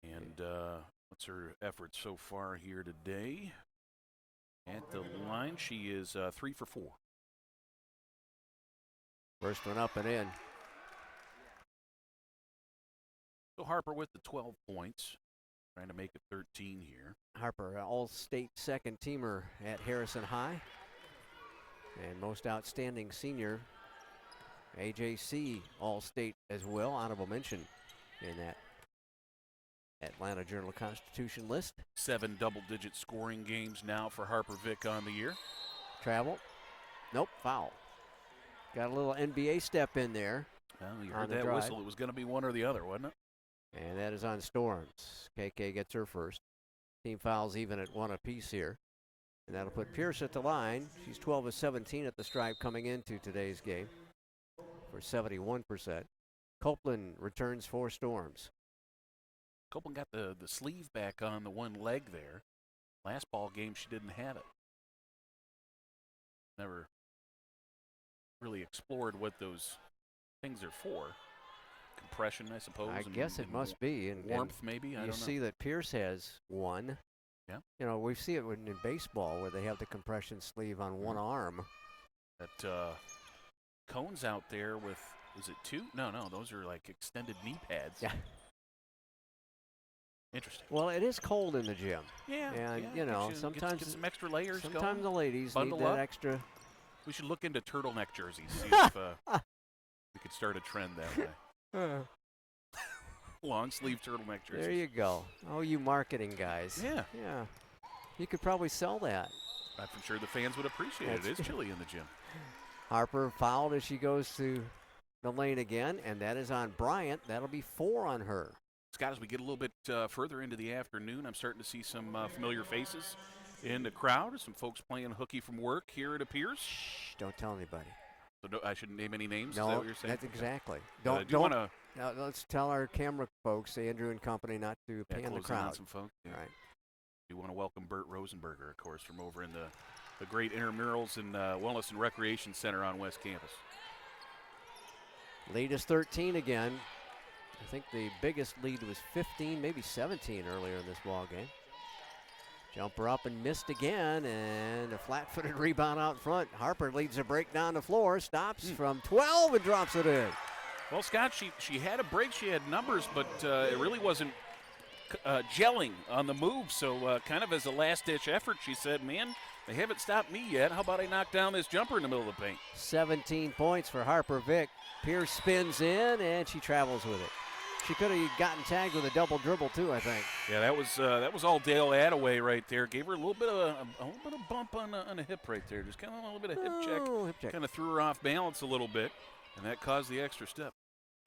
[SPEAKER 2] And what's her effort so far here today? At the line, she is 3 for 4.
[SPEAKER 1] First one up and in.
[SPEAKER 2] So Harper with the 12 points, trying to make it 13 here.
[SPEAKER 1] Harper, all-state second teamer at Harrison High. And most outstanding senior, AJC all-state as well, honorable mention in that Atlanta Journal-Constitution list. 7
[SPEAKER 2] double-digit scoring games now for Harper Vick on the year.
[SPEAKER 1] Travel. Nope, foul. Got a little NBA step in there.
[SPEAKER 2] Well, you heard that whistle. It was going to be one or the other, wasn't it?
[SPEAKER 1] And that is on Storms. KK gets her first. Team fouls even at 1 apiece here. And that'll put Pierce at the line. She's 12 of 17 at the stripe coming into today's game for 71%. Copeland returns for Storms.
[SPEAKER 2] Copeland got the sleeve back on the one leg there. Last ball game, she didn't have it. Never really explored what those things are for. Compression, I suppose.
[SPEAKER 1] I guess it must be. And
[SPEAKER 2] warmth, maybe. I don't know.
[SPEAKER 1] You see that Pierce has one.
[SPEAKER 2] Yeah.
[SPEAKER 1] You know, we see it in baseball where they have the compression sleeve on one arm.
[SPEAKER 2] That Cone's out there with, is it 2? No, those are like extended knee pads.
[SPEAKER 1] Yeah.
[SPEAKER 2] Interesting.
[SPEAKER 1] Well, it is cold in the gym.
[SPEAKER 2] Yeah.
[SPEAKER 1] And, you know, sometimes
[SPEAKER 2] get some extra layers
[SPEAKER 1] sometimes
[SPEAKER 2] going.
[SPEAKER 1] the ladies
[SPEAKER 2] Bundle
[SPEAKER 1] need that
[SPEAKER 2] up.
[SPEAKER 1] extra.
[SPEAKER 2] We should look into turtleneck jerseys, see if we could start a trend that way. Long sleeve turtleneck jerseys.
[SPEAKER 1] There you go. Oh, you marketing guys.
[SPEAKER 2] Yeah.
[SPEAKER 1] Yeah. You could probably sell that.
[SPEAKER 2] I'm sure the fans would appreciate it. It is chilly in the gym.
[SPEAKER 1] Harper fouled as she goes to the lane again, and that is on Bryant. That'll be 4 on her.
[SPEAKER 2] Scott, as we get a little bit further into the afternoon, I'm starting to see some familiar faces in the crowd. Some folks playing hooky from work here, it appears.
[SPEAKER 1] Shh, don't tell anybody.
[SPEAKER 2] So I shouldn't name any names?
[SPEAKER 1] No,
[SPEAKER 2] is that what you're saying?
[SPEAKER 1] That's exactly.
[SPEAKER 2] Don't
[SPEAKER 1] let's tell our camera folks, Andrew and company, not to pan the crowd.
[SPEAKER 2] Some folks. Yeah.
[SPEAKER 1] All right.
[SPEAKER 2] We want to welcome Bert Rosenberger, of course, from over in the great Intramurals and Wellness and Recreation Center on West Campus.
[SPEAKER 1] Lead is 13 again. I think the biggest lead was 15, maybe 17 earlier in this ball game. Jumper up and missed again, and a flat-footed rebound out front. Harper leads a break down the floor, stops from 12 and drops it in.
[SPEAKER 2] Well, Scott, she had a break, she had numbers, but it really wasn't gelling on the move. So kind of as a last-ditch effort, she said, man, they haven't stopped me yet. How about I knock down this jumper in the middle of the paint?
[SPEAKER 1] 17 points for Harper Vick. Pierce spins in, and she travels with it. She could have gotten tagged with a double dribble too, I think.
[SPEAKER 2] Yeah, that was all Dale Attaway right there. Gave her a little bit of a bump on a hip right there. Just kind of a little bit of hip check. Kind of threw her off balance a little bit, and that caused the extra step.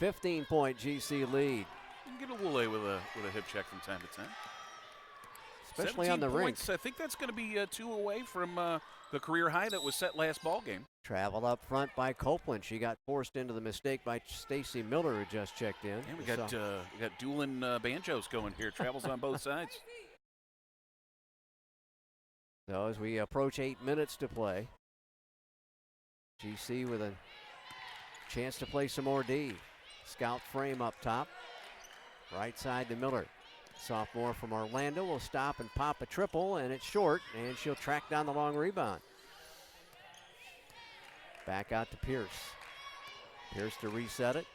[SPEAKER 1] 15-point GC lead.
[SPEAKER 2] You can get a little away with a hip check from time to time.
[SPEAKER 1] especially on the
[SPEAKER 2] 17
[SPEAKER 1] rink.
[SPEAKER 2] points. I think that's going to be 2 away from the career high that was set last ball game.
[SPEAKER 1] Traveled up front by Copeland. She got forced into the mistake by Stacy Miller, who just checked in.
[SPEAKER 2] And we got dueling banjos going here. Travels on both sides.
[SPEAKER 1] So as we approach 8 minutes to play, GC with a chance to play some more D. Scout frame up top. Right side to Miller. Sophomore from Orlando will stop and pop a triple, and it's short, and she'll track down the long rebound. Back out to Pierce. Pierce to reset it.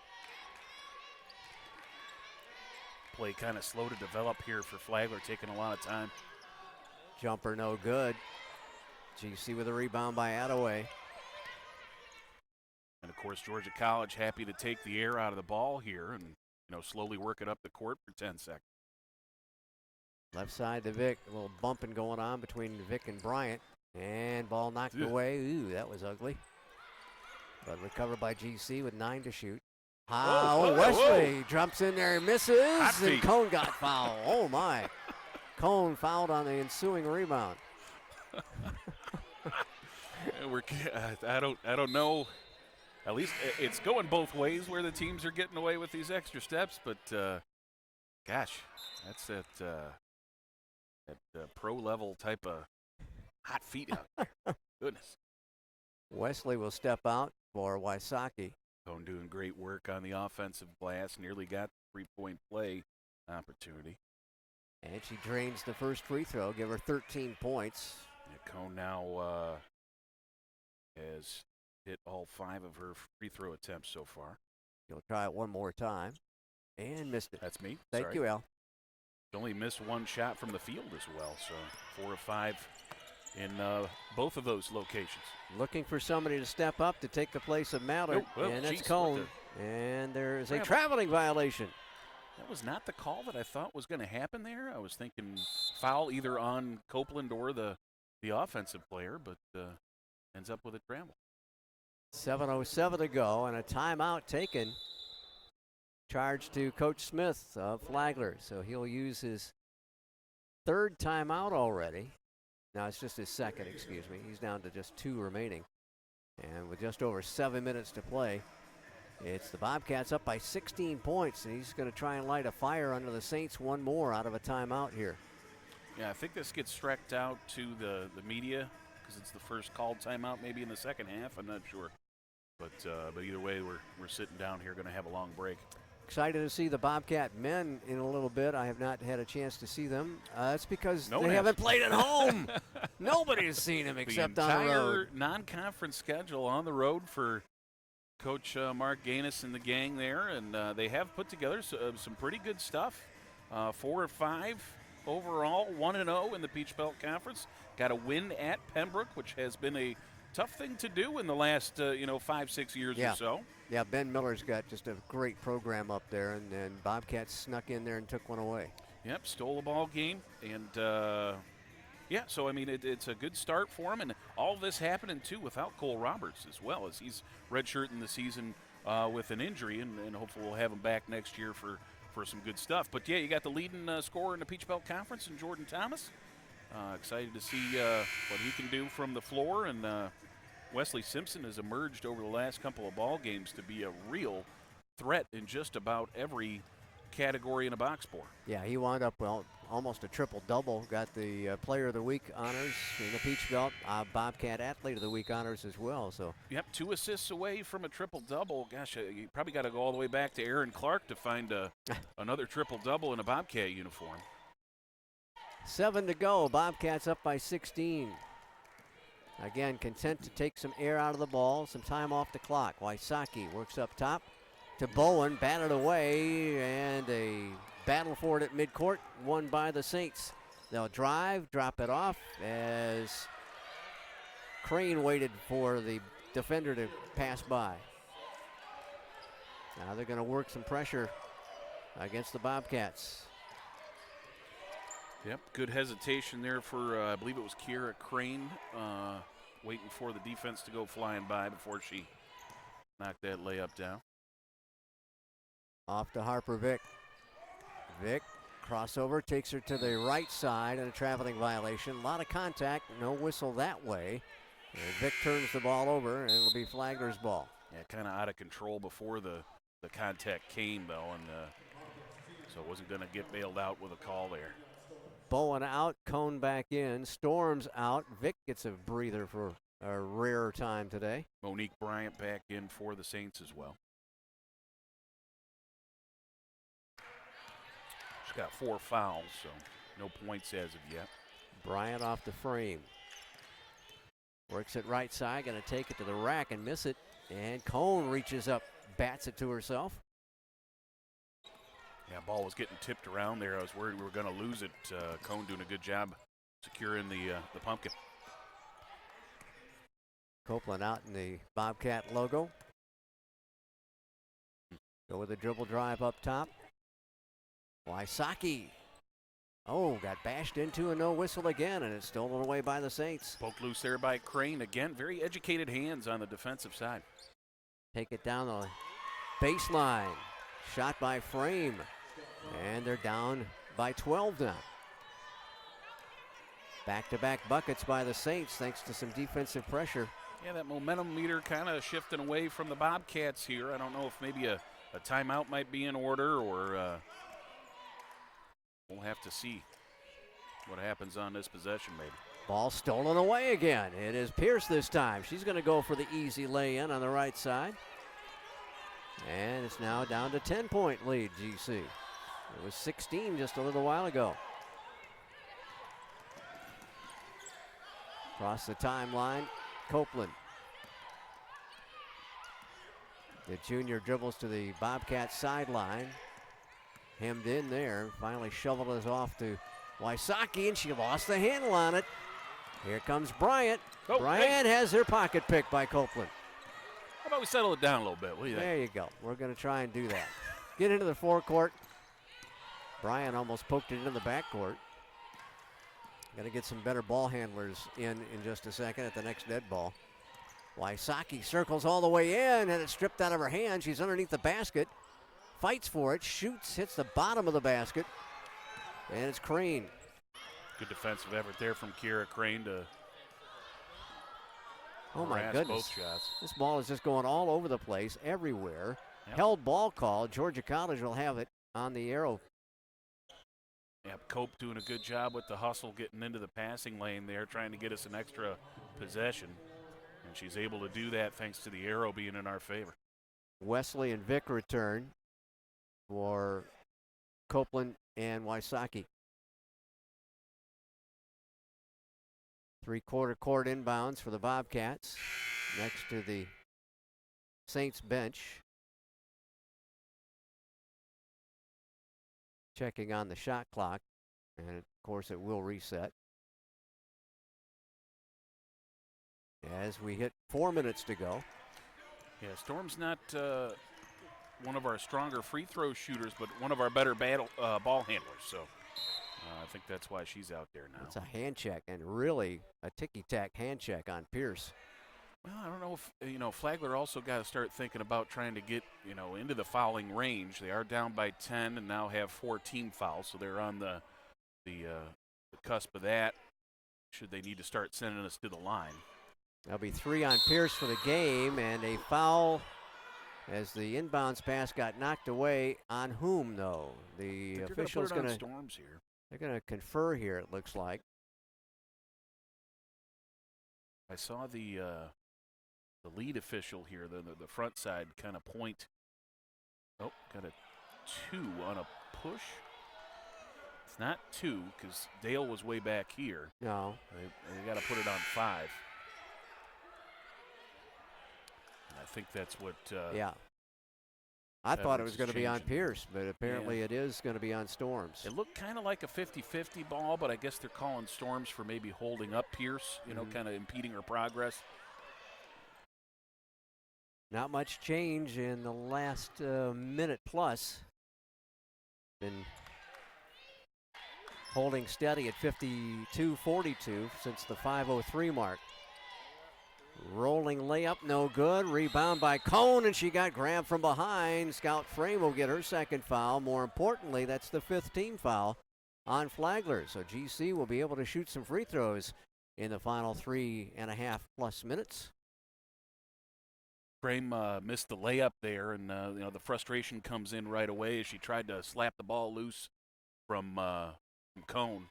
[SPEAKER 2] Play kind of slow to develop here for Flagler, taking a lot of time.
[SPEAKER 1] Jumper no good. GC with a rebound by Attaway.
[SPEAKER 2] And of course, Georgia College happy to take the air out of the ball here and slowly work it up the court for 10 seconds.
[SPEAKER 1] Left side to Vic. A little bumping going on between Vic and Bryant. And ball knocked away. Ooh, that was ugly. But recovered by GC with 9 to shoot. Wesley jumps in there and misses. And Cone got fouled. Oh, my. Cone fouled on the ensuing rebound.
[SPEAKER 2] I don't know. At least it's going both ways where the teams are getting away with these extra steps. But, gosh, that's that pro-level type of hot feet out there. Goodness.
[SPEAKER 1] Wesley will step out for Wysocki.
[SPEAKER 2] Cone doing great work on the offensive glass. Nearly got the 3-point play opportunity.
[SPEAKER 1] And she drains the first free throw, give her 13 points.
[SPEAKER 2] Yeah, Cone now has hit all 5 of her free throw attempts so far.
[SPEAKER 1] She'll try it one more time. And missed it.
[SPEAKER 2] That's me.
[SPEAKER 1] Thank you, Al.
[SPEAKER 2] Only missed 1 shot from the field as well, so 4 of 5 in both of those locations.
[SPEAKER 1] Looking for somebody to step up to take the place of Mallard, and that's Cone. And there's a traveling violation.
[SPEAKER 2] That was not the call that I thought was going to happen there. I was thinking foul either on Copeland or the offensive player, but ends up with a travel.
[SPEAKER 1] 7:07 to go, and a timeout taken. Charge to Coach Smith of Flagler, so he'll use his 3rd timeout already. No, it's just his 2nd, excuse me. He's down to just 2 remaining. And with just over 7 minutes to play, it's the Bobcats up by 16 points, and he's going to try and light a fire under the Saints one more out of a timeout here.
[SPEAKER 2] Yeah, I think this gets stretched out to the media because it's the first called timeout maybe in the second half. I'm not sure. But either way, we're sitting down here, going to have a long break.
[SPEAKER 1] Excited to see the Bobcat men in a little bit. I have not had a chance to see them. That's because they haven't played at home. Nobody's seen them except on the road.
[SPEAKER 2] The entire non-conference schedule on the road for Coach Mark Gaines and the gang there, and they have put together some pretty good stuff. 4 of 5 overall, 1-0 in the Peach Belt Conference. Got a win at Pembroke, which has been a tough thing to do in the last 5-6 years or so.
[SPEAKER 1] Yeah, Ben Miller's got just a great program up there, and then Bobcats snuck in there and took one away.
[SPEAKER 2] Yep, stole a ball game, and so I mean it's a good start for him, and all this happening too without Cole Roberts as well, as he's redshirting the season with an injury, and hopefully we'll have him back next year for some good stuff. But yeah, you got the leading scorer in the Peach Belt Conference in Jordan Thomas. Excited to see what he can do from the floor, and Wesley Simpson has emerged over the last couple of ball games to be a real threat in just about every category in a box score.
[SPEAKER 1] Yeah, he wound up almost a triple-double. Got the Player of the Week honors in the Peach Belt, Bobcat Athlete of the Week honors as well. So.
[SPEAKER 2] Yep, 2 assists away from a triple-double. Gosh, you probably got to go all the way back to Aaron Clark to find another triple-double in a Bobcat uniform.
[SPEAKER 1] 7 to go. Bobcats up by 16. Again, content to take some air out of the ball, some time off the clock. Wysocki works up top to Bowen, batted away, and a battle for it at midcourt, won by the Saints. They'll drive, drop it off as Crane waited for the defender to pass by. Now they're going to work some pressure against the Bobcats.
[SPEAKER 2] Yep, good hesitation there for, I believe it was Kiera Crane, waiting for the defense to go flying by before she knocked that layup down.
[SPEAKER 1] Off to Harper Vick. Vick Crossover takes her to the right side and a traveling violation. A lot of contact, no whistle that way. And Vic turns the ball over, and it'll be Flagler's ball.
[SPEAKER 2] Yeah, kind of out of control before the contact came, though, and so it wasn't going to get bailed out with a call there.
[SPEAKER 1] Bowen out, Cone back in, Storms out. Vic gets a breather for a rare time today.
[SPEAKER 2] Monique Bryant back in for the Saints as well. She's got 4 fouls, so no points as of yet.
[SPEAKER 1] Bryant off the frame. Works it right side, going to take it to the rack and miss it. And Cone reaches up, bats it to herself.
[SPEAKER 2] Yeah, ball was getting tipped around there. I was worried we were going to lose it. Cone doing a good job securing the pumpkin.
[SPEAKER 1] Copeland out in the Bobcat logo. Go with a dribble drive up top. Wysocki. Oh, got bashed into a no whistle again, and it's stolen away by the Saints.
[SPEAKER 2] Poked loose there by Crane. Again, very educated hands on the defensive side.
[SPEAKER 1] Take it down the baseline. Shot by Frame. And they're down by 12 now. Back-to-back buckets by the Saints thanks to some defensive pressure.
[SPEAKER 2] Yeah, that momentum meter kind of shifting away from the Bobcats here. I don't know if maybe a timeout might be in order, or we'll have to see what happens on this possession maybe.
[SPEAKER 1] Ball stolen away again. It is Pierce this time. She's going to go for the easy lay-in on the right side. And it's now down to 10-point lead, GC. It was 16 just a little while ago. Across the timeline, Copeland. The junior dribbles to the Bobcat sideline. Hemmed in there. Finally shoveled us off to Wysocki, and she lost the handle on it. Here comes Bryant.
[SPEAKER 2] Oh,
[SPEAKER 1] Bryant has her pocket picked by Copeland.
[SPEAKER 2] How about we settle it down a little bit? What do you think?
[SPEAKER 1] There you go. We're going to try and do that. Get into the forecourt. Bryant almost poked it into the backcourt. Going to get some better ball handlers in just a second at the next dead ball. Wysocki circles all the way in, and it's stripped out of her hand. She's underneath the basket. Fights for it, shoots, hits the bottom of the basket, and it's Crane.
[SPEAKER 2] Good defensive effort there from Kira Crane to
[SPEAKER 1] oh my
[SPEAKER 2] harass
[SPEAKER 1] goodness.
[SPEAKER 2] both shots.
[SPEAKER 1] This ball is just going all over the place, everywhere.
[SPEAKER 2] Yep.
[SPEAKER 1] Held ball call. Georgia College will have it on the arrow.
[SPEAKER 2] Yep, Cope doing a good job with the hustle, getting into the passing lane there, trying to get us an extra possession. And she's able to do that thanks to the arrow being in our favor.
[SPEAKER 1] Wesley and Vic return for Copeland and Wysocki. Three-quarter court inbounds for the Bobcats next to the Saints bench. Checking on the shot clock, and of course it will reset. As we hit 4 minutes to go.
[SPEAKER 2] Yeah, Storm's not one of our stronger free throw shooters, but one of our better ball handlers. So I think that's why she's out there now.
[SPEAKER 1] It's a hand check, and really a ticky-tack hand check on Pierce.
[SPEAKER 2] Well, I don't know if, Flagler also got to start thinking about trying to get, into the fouling range. They are down by 10 and now have 14 fouls, so they're on the cusp of that. Should they need to start sending us to the line?
[SPEAKER 1] There'll be 3 on Pierce for the game, and a foul as the inbounds pass got knocked away. On whom, though? The official's going to
[SPEAKER 2] Storms here.
[SPEAKER 1] They're going to confer here, it looks like.
[SPEAKER 2] I saw the lead official here, the front side, kind of point. Oh, got a 2 on a push. It's not 2 because Dale was way back here.
[SPEAKER 1] No.
[SPEAKER 2] They got to put it on 5. And I think that's what.
[SPEAKER 1] Yeah. I thought it was going to be on
[SPEAKER 2] changing.
[SPEAKER 1] Pierce, but apparently it is going to be on Storms.
[SPEAKER 2] It looked kind of like a 50-50 ball, but I guess they're calling Storms for maybe holding up Pierce, kind of impeding her progress.
[SPEAKER 1] Not much change in the last minute plus. Been holding steady at 52-42 since the 5:03 mark. Rolling layup, no good. Rebound by Cone, and she got grabbed from behind. Scout Frame will get her second foul. More importantly, that's the 5th team foul on Flagler. So GC will be able to shoot some free throws in the final 3.5+ minutes.
[SPEAKER 2] Frame missed the layup there, and the frustration comes in right away as she tried to slap the ball loose from Cone,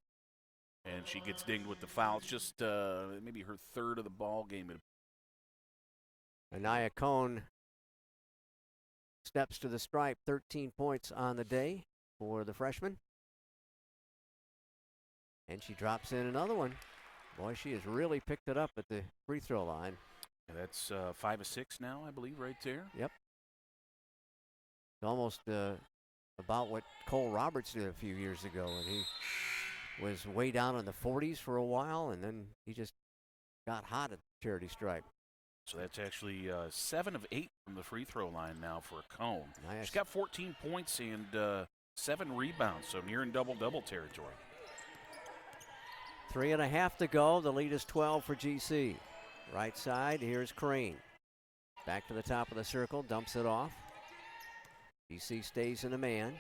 [SPEAKER 2] and she gets dinged with the foul. It's just maybe her 3rd of the ball game.
[SPEAKER 1] Anaya Cone steps to the stripe, 13 points on the day for the freshman. And she drops in another one. Boy, she has really picked it up at the free throw line.
[SPEAKER 2] Yeah, that's 5 of 6 now, I believe, right there.
[SPEAKER 1] Yep. It's almost about what Cole Roberts did a few years ago, and he was way down in the 40s for a while, and then he just got hot at the charity stripe.
[SPEAKER 2] So that's actually 7 of 8 from the free throw line now for Cone.
[SPEAKER 1] Nice.
[SPEAKER 2] She's got 14 points and 7 rebounds, so near in double-double territory.
[SPEAKER 1] 3.5 to go. The lead is 12 for GC. Right side, here's Crane. Back to the top of the circle, dumps it off. GC stays in a man.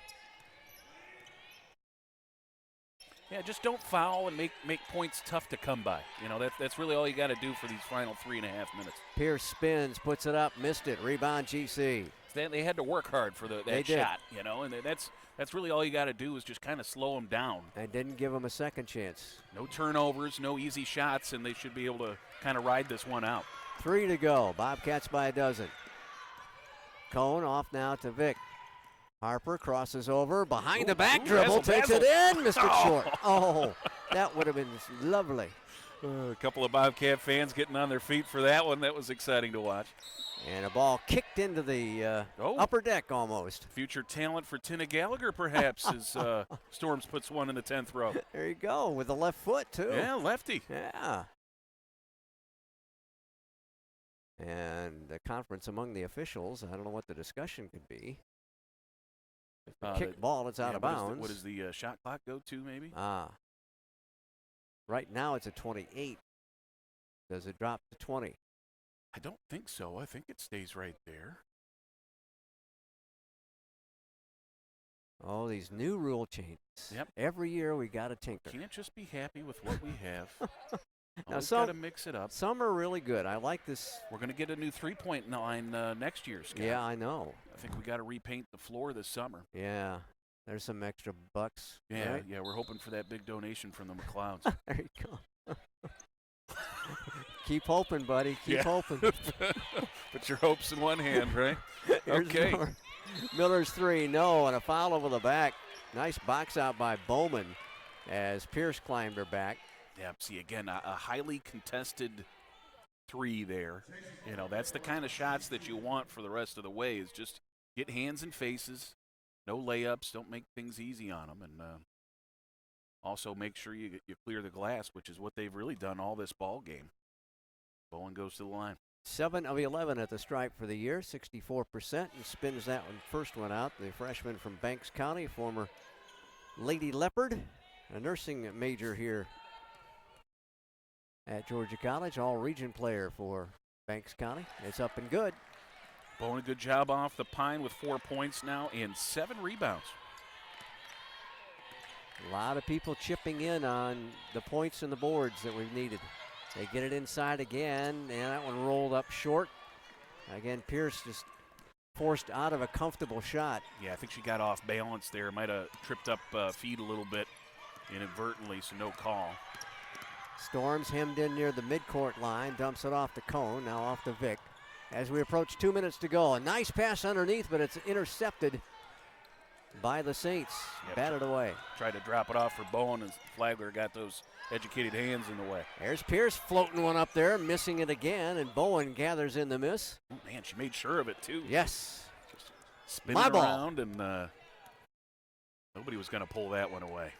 [SPEAKER 2] Yeah, just don't foul and make points tough to come by. You know, that's really all you got to do for these final 3.5 minutes.
[SPEAKER 1] Pierce spins, puts it up, missed it. Rebound GC.
[SPEAKER 2] They had to work hard for that shot, you know, and that's really all you got to do is just kind of slow them down.
[SPEAKER 1] And didn't give them a second chance.
[SPEAKER 2] No turnovers, no easy shots, and they should be able to kind of ride this one out.
[SPEAKER 1] 3 to go. Bobcats by a dozen. Cone off now to Vic. Harper crosses over, behind the back dribble, takes it in, missed it short. Oh, that would have been lovely.
[SPEAKER 2] A couple of Bobcat fans getting on their feet for that one. That was exciting to watch.
[SPEAKER 1] And a ball kicked into the upper deck almost.
[SPEAKER 2] Future talent for Tina Gallagher, perhaps, as Storms puts one in the 10th row.
[SPEAKER 1] There you go, with the left foot, too.
[SPEAKER 2] Yeah, lefty.
[SPEAKER 1] Yeah. And the conference among the officials, I don't know what the discussion could be. If the kick ball, it's out of bounds.
[SPEAKER 2] What does the shot clock go to, maybe?
[SPEAKER 1] Right now it's at 28. Does it drop to 20?
[SPEAKER 2] I don't think so. I think it stays right there.
[SPEAKER 1] Oh, these new rule changes.
[SPEAKER 2] Yep.
[SPEAKER 1] Every year we got to tinker.
[SPEAKER 2] Can't just be happy with what we have.
[SPEAKER 1] Now
[SPEAKER 2] got to mix it up.
[SPEAKER 1] Some are really good. I like this.
[SPEAKER 2] We're going to get a new 3-point line next year, Scott.
[SPEAKER 1] Yeah, I know.
[SPEAKER 2] I think we got to repaint the floor this summer.
[SPEAKER 1] Yeah. There's some extra bucks.
[SPEAKER 2] Yeah,
[SPEAKER 1] right?
[SPEAKER 2] yeah. We're hoping for that big donation from the McLeods.
[SPEAKER 1] There you go. Keep hoping, buddy. Keep hoping.
[SPEAKER 2] Put your hopes in one hand, right? Okay.
[SPEAKER 1] Miller's 3, no, and a foul over the back. Nice box out by Bowman as Pierce climbed her back.
[SPEAKER 2] Yeah, see, again, a highly contested 3 there. You know, that's the kind of shots that you want for the rest of the way is just get hands and faces, no layups, don't make things easy on them, and also make sure you clear the glass, which is what they've really done all this ball game. Bowen goes to the line.
[SPEAKER 1] 7 of 11 at the stripe for the year, 64%, and spins that first one out. The freshman from Banks County, former Lady Leopard, a nursing major here at Georgia College, all-region player for Banks County. It's up and good.
[SPEAKER 2] Bowen, a good job off the pine with 4 points now and 7 rebounds.
[SPEAKER 1] A lot of people chipping in on the points and the boards that we've needed. They get it inside again, and that one rolled up short. Again, Pierce just forced out of a comfortable shot.
[SPEAKER 2] Yeah, I think she got off balance there. Might have tripped up feet a little bit inadvertently, so no call.
[SPEAKER 1] Storms hemmed in near the midcourt line, dumps it off to Cone, now off to Vic. As we approach 2 minutes to go, a nice pass underneath, but it's intercepted by the Saints.
[SPEAKER 2] Yep.
[SPEAKER 1] Batted away.
[SPEAKER 2] Tried to drop it off for Bowen, and Flagler got those educated hands in the way.
[SPEAKER 1] There's Pierce floating one up there, missing it again, and Bowen gathers in the miss.
[SPEAKER 2] Oh, man, she made sure of it, too.
[SPEAKER 1] Yes.
[SPEAKER 2] Just spinning around, and nobody was going to pull that one away.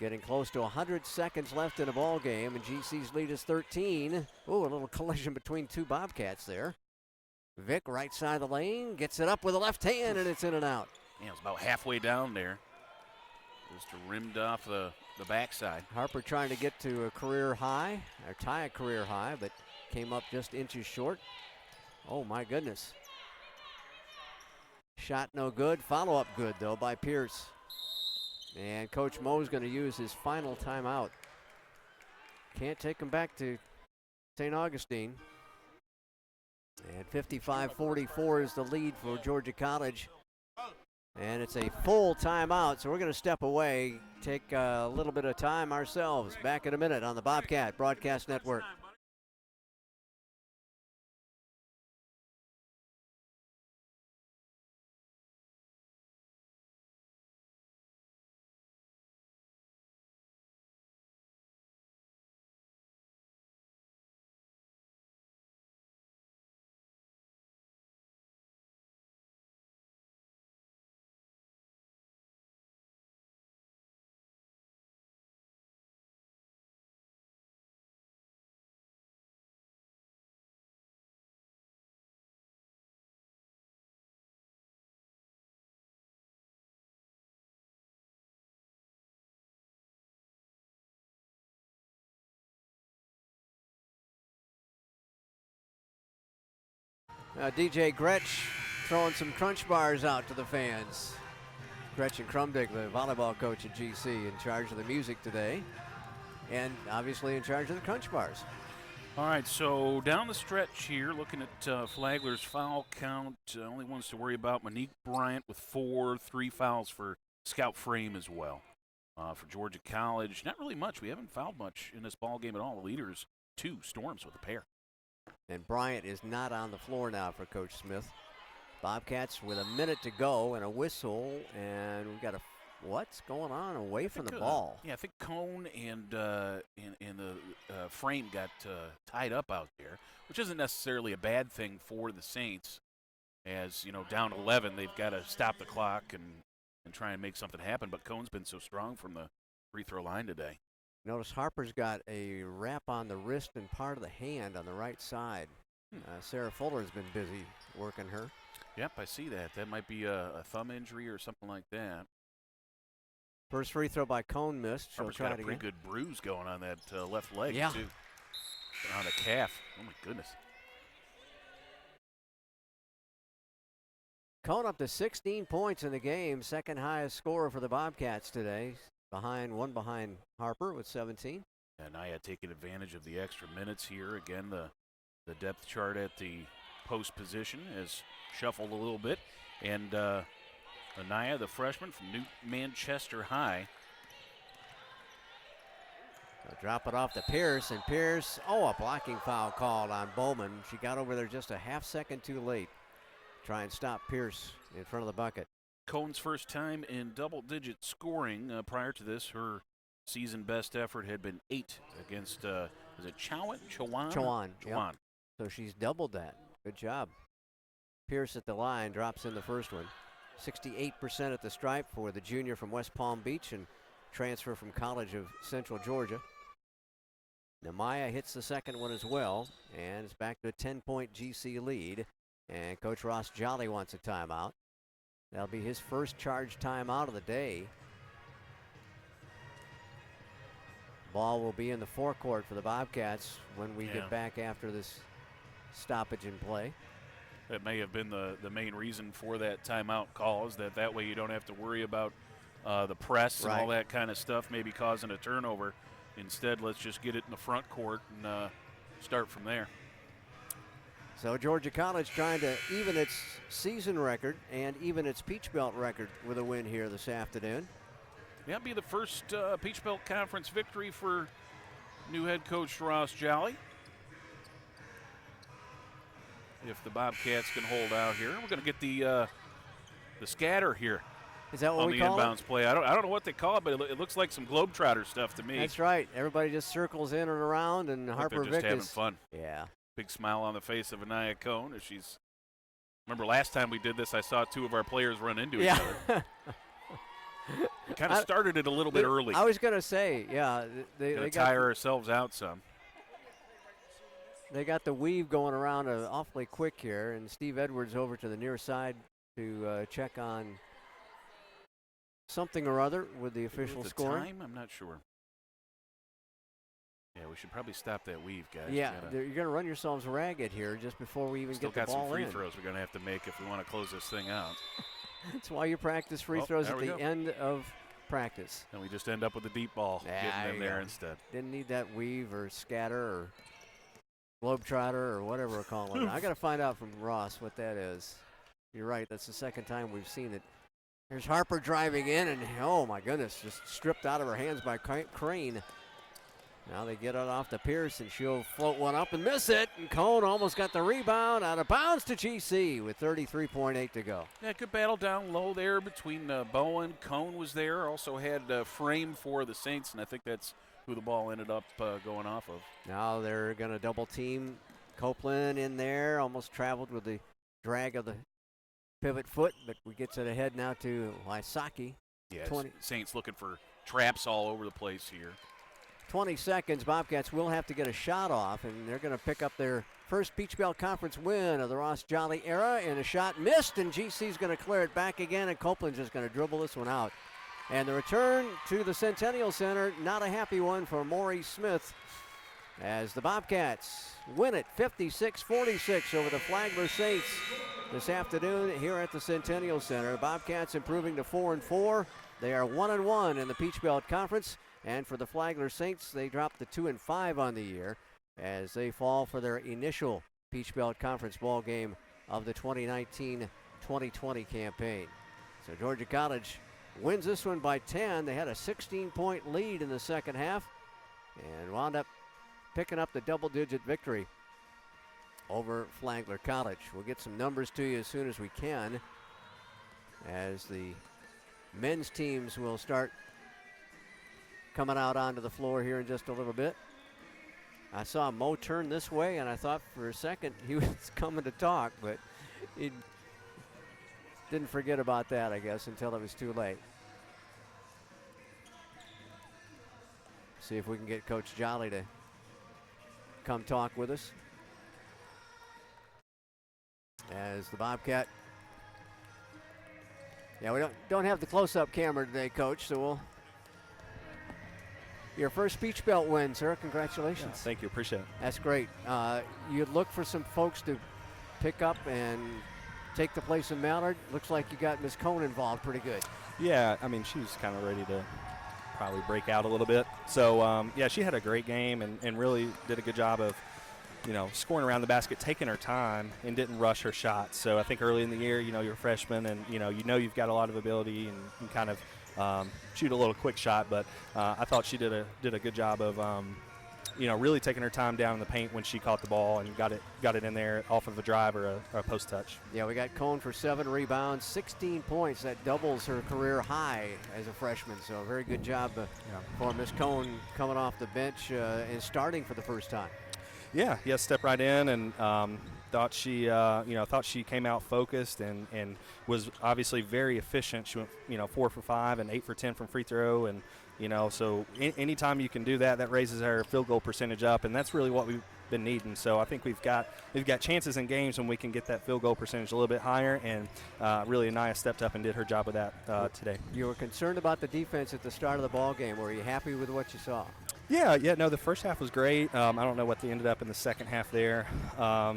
[SPEAKER 1] Getting close to 100 seconds left in a ball game, and GC's lead is 13. Oh, a little collision between two Bobcats there. Vic, right side of the lane, gets it up with a left hand, and it's in and out.
[SPEAKER 2] Yeah, it was about halfway down there. Just rimmed off the backside.
[SPEAKER 1] Harper trying to get to a career high, or tie a career high, but came up just inches short. Oh my goodness. Shot no good, follow-up good though by Pierce. And Coach Moe's going to use his final timeout. Can't take him back to St. Augustine. And 55-44 is the lead for Georgia College. And it's a full timeout, so we're going to step away, take a little bit of time ourselves. Back in a minute on the Bobcat Broadcast Network. DJ Gretsch throwing some crunch bars out to the fans. Gretchen Krumdig, the volleyball coach at GC, in charge of the music today, and obviously in charge of the crunch bars.
[SPEAKER 2] All right, so down the stretch here, looking at Flagler's foul count, only ones to worry about, Monique Bryant with 4, 3 fouls for Scout Frame as well. For Georgia College, not really much. We haven't fouled much in this ball game at all. The leaders, 2 Storms with a pair.
[SPEAKER 1] And Bryant is not on the floor now for Coach Smith. Bobcats with a minute to go and a whistle, and we've got what's going on away from the ball?
[SPEAKER 2] Yeah, I think Cone and the Frame got tied up out there, which isn't necessarily a bad thing for the Saints. As, you know, down 11, they've got to stop the clock and try and make something happen, but Cone's been so strong from the free throw line today.
[SPEAKER 1] Notice Harper's got a wrap on the wrist and part of the hand on the right side. Sarah Fuller's been busy working her.
[SPEAKER 2] Yep, I see that. That might be a thumb injury or something like that.
[SPEAKER 1] First free throw by Cone missed. She'll
[SPEAKER 2] Harper's
[SPEAKER 1] try
[SPEAKER 2] got
[SPEAKER 1] it
[SPEAKER 2] a pretty
[SPEAKER 1] again.
[SPEAKER 2] good bruise going on that left leg,
[SPEAKER 1] yeah.
[SPEAKER 2] too. On the calf. Oh, my goodness.
[SPEAKER 1] Cone up to 16 points in the game. Second highest scorer for the Bobcats today. One behind Harper with 17.
[SPEAKER 2] And Naya taking advantage of the extra minutes here. Again, the depth chart at the post position has shuffled a little bit. And Anaya, the freshman from New Manchester High.
[SPEAKER 1] They'll drop it off to Pierce, and Pierce, a blocking foul called on Bowman. She got over there just a half second too late. Try and stop Pierce in front of the bucket.
[SPEAKER 2] Cone's first time in double-digit scoring. Prior to this, her season best effort had been 8 against, is it Chowan?
[SPEAKER 1] Chowan. Yep. So she's doubled that. Good job. Pierce at the line drops in the first one. 68% at the stripe for the junior from West Palm Beach and transfer from College of Central Georgia. Namaya hits the second one as well, and it's back to a 10-point GC lead. And Coach Ross Jolly wants a timeout. That'll be his first charge timeout of the day. Ball will be in the forecourt for the Bobcats when we get back after this stoppage in play.
[SPEAKER 2] That may have been the main reason for that timeout call, is that way you don't have to worry about the press and all that kind of stuff maybe causing a turnover. Instead, let's just get it in the front court and start from there.
[SPEAKER 1] So Georgia College trying to even its season record and even its Peach Belt record with a win here this afternoon.
[SPEAKER 2] That'll be the first Peach Belt Conference victory for new head coach Ross Jolly. If the Bobcats can hold out here, we're going to get the scatter here.
[SPEAKER 1] Is that what
[SPEAKER 2] on
[SPEAKER 1] we
[SPEAKER 2] the
[SPEAKER 1] call
[SPEAKER 2] inbounds
[SPEAKER 1] it?
[SPEAKER 2] play? I don't know what they call it, but it looks like some Globetrotter stuff to me.
[SPEAKER 1] That's right. Everybody just circles in and around, and Harper
[SPEAKER 2] they're
[SPEAKER 1] Vick
[SPEAKER 2] just having
[SPEAKER 1] is
[SPEAKER 2] fun.
[SPEAKER 1] Yeah.
[SPEAKER 2] Big smile on the face of Anaya Cone as she's. Remember last time we did this, I saw 2 of our players run into each other. We kind of started it a little bit early.
[SPEAKER 1] I was going to say, yeah. They
[SPEAKER 2] tire ourselves out some.
[SPEAKER 1] They got the weave going around awfully quick here, and Steve Edwards over to the near side to check on something or other with the official
[SPEAKER 2] the
[SPEAKER 1] scoring.
[SPEAKER 2] time, I'm not sure. Yeah, we should probably stop that weave, guys.
[SPEAKER 1] Yeah, you're going to run yourselves ragged here just before we even
[SPEAKER 2] still
[SPEAKER 1] get the
[SPEAKER 2] got
[SPEAKER 1] ball
[SPEAKER 2] some free
[SPEAKER 1] in.
[SPEAKER 2] throws we're going to have to make if we want to close this thing out.
[SPEAKER 1] That's why you practice free throws at the end of practice.
[SPEAKER 2] And we just end up with a deep ball getting in there instead.
[SPEAKER 1] Didn't need that weave or scatter or globetrotter or whatever we're calling it. I got to find out from Ross what that is. You're right. That's the second time we've seen it. There's Harper driving in, and oh my goodness, just stripped out of her hands by Crane. Now they get it off to Pierce, and she'll float one up and miss it. And Cone almost got the rebound, out of bounds to GC with 33.8 to go.
[SPEAKER 2] Yeah, good battle down low there between Bowen. Cone was there, also had frame for the Saints, and I think that's who the ball ended up going off of.
[SPEAKER 1] Now they're going to double team Copeland in there, almost traveled with the drag of the pivot foot, but we gets it ahead now to Wysocki.
[SPEAKER 2] Yeah, Saints looking for traps all over the place here.
[SPEAKER 1] 20 seconds, Bobcats will have to get a shot off, and they're going to pick up their first Peach Belt Conference win of the Ross Jolly era, and a shot missed, and GC's going to clear it back again, and Copeland's just going to dribble this one out. And the return to the Centennial Center, not a happy one for Maury Smith, as the Bobcats win it 56-46 over the Flagler Saints this afternoon here at the Centennial Center. Bobcats improving to 4-4. They are 1-1 in the Peach Belt Conference. And for the Flagler Saints, they dropped to 2-5 on the year as they fall for their initial Peach Belt Conference ball game of the 2019-2020 campaign. So Georgia College wins this one by 10. They had a 16-point lead in the second half and wound up picking up the double-digit victory over Flagler College. We'll get some numbers to you as soon as we can, as the men's teams will start coming out onto the floor here in just a little bit. I saw Mo turn this way, and I thought for a second he was coming to talk, but he didn't forget about that, I guess, until it was too late. See if we can get Coach Jolly to come talk with us. As the Bobcat, yeah, we don't have the close-up camera today, Coach, so we'll. Your first Peach Belt win, sir. Congratulations.
[SPEAKER 5] Yeah, thank you. Appreciate it.
[SPEAKER 1] That's great. You'd look for some folks to pick up and take the place of Mallard. Looks like you got Ms. Cone involved pretty good.
[SPEAKER 5] Yeah, I mean, she was kind of ready to probably break out a little bit. So, yeah, she had a great game and really did a good job of, scoring around the basket, taking her time, and didn't rush her shots. So I think early in the year, you're a freshman and, you've got a lot of ability and you kind of shoot a little quick shot, but I thought she did a good job of really taking her time down in the paint when she caught the ball and got it in there off of a drive or a post touch.
[SPEAKER 1] Yeah, we got Cone for 7 rebounds, 16 points. That doubles her career high as a freshman. So a very good job for Miss Cone coming off the bench and starting for the first time.
[SPEAKER 5] Yeah, stepped right in and thought she came out focused and was obviously very efficient. She went 4 for 5 and 8 for 10 from free throw, and so anytime you can do that, that raises our field goal percentage up, and that's really what we've been needing. So I think we've got chances in games when we can get that field goal percentage a little bit higher, and really Anaya stepped up and did her job with that today. You
[SPEAKER 1] were concerned about the defense at the start of the ball game. Were you happy with what you saw?
[SPEAKER 5] Yeah, no, the first half was great. I don't know what they ended up in the second half there.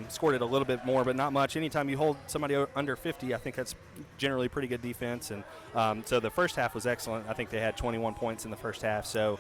[SPEAKER 5] Scored it a little bit more, but not much. Anytime you hold somebody under 50, I think that's generally pretty good defense. And so the first half was excellent. I think they had 21 points in the first half. So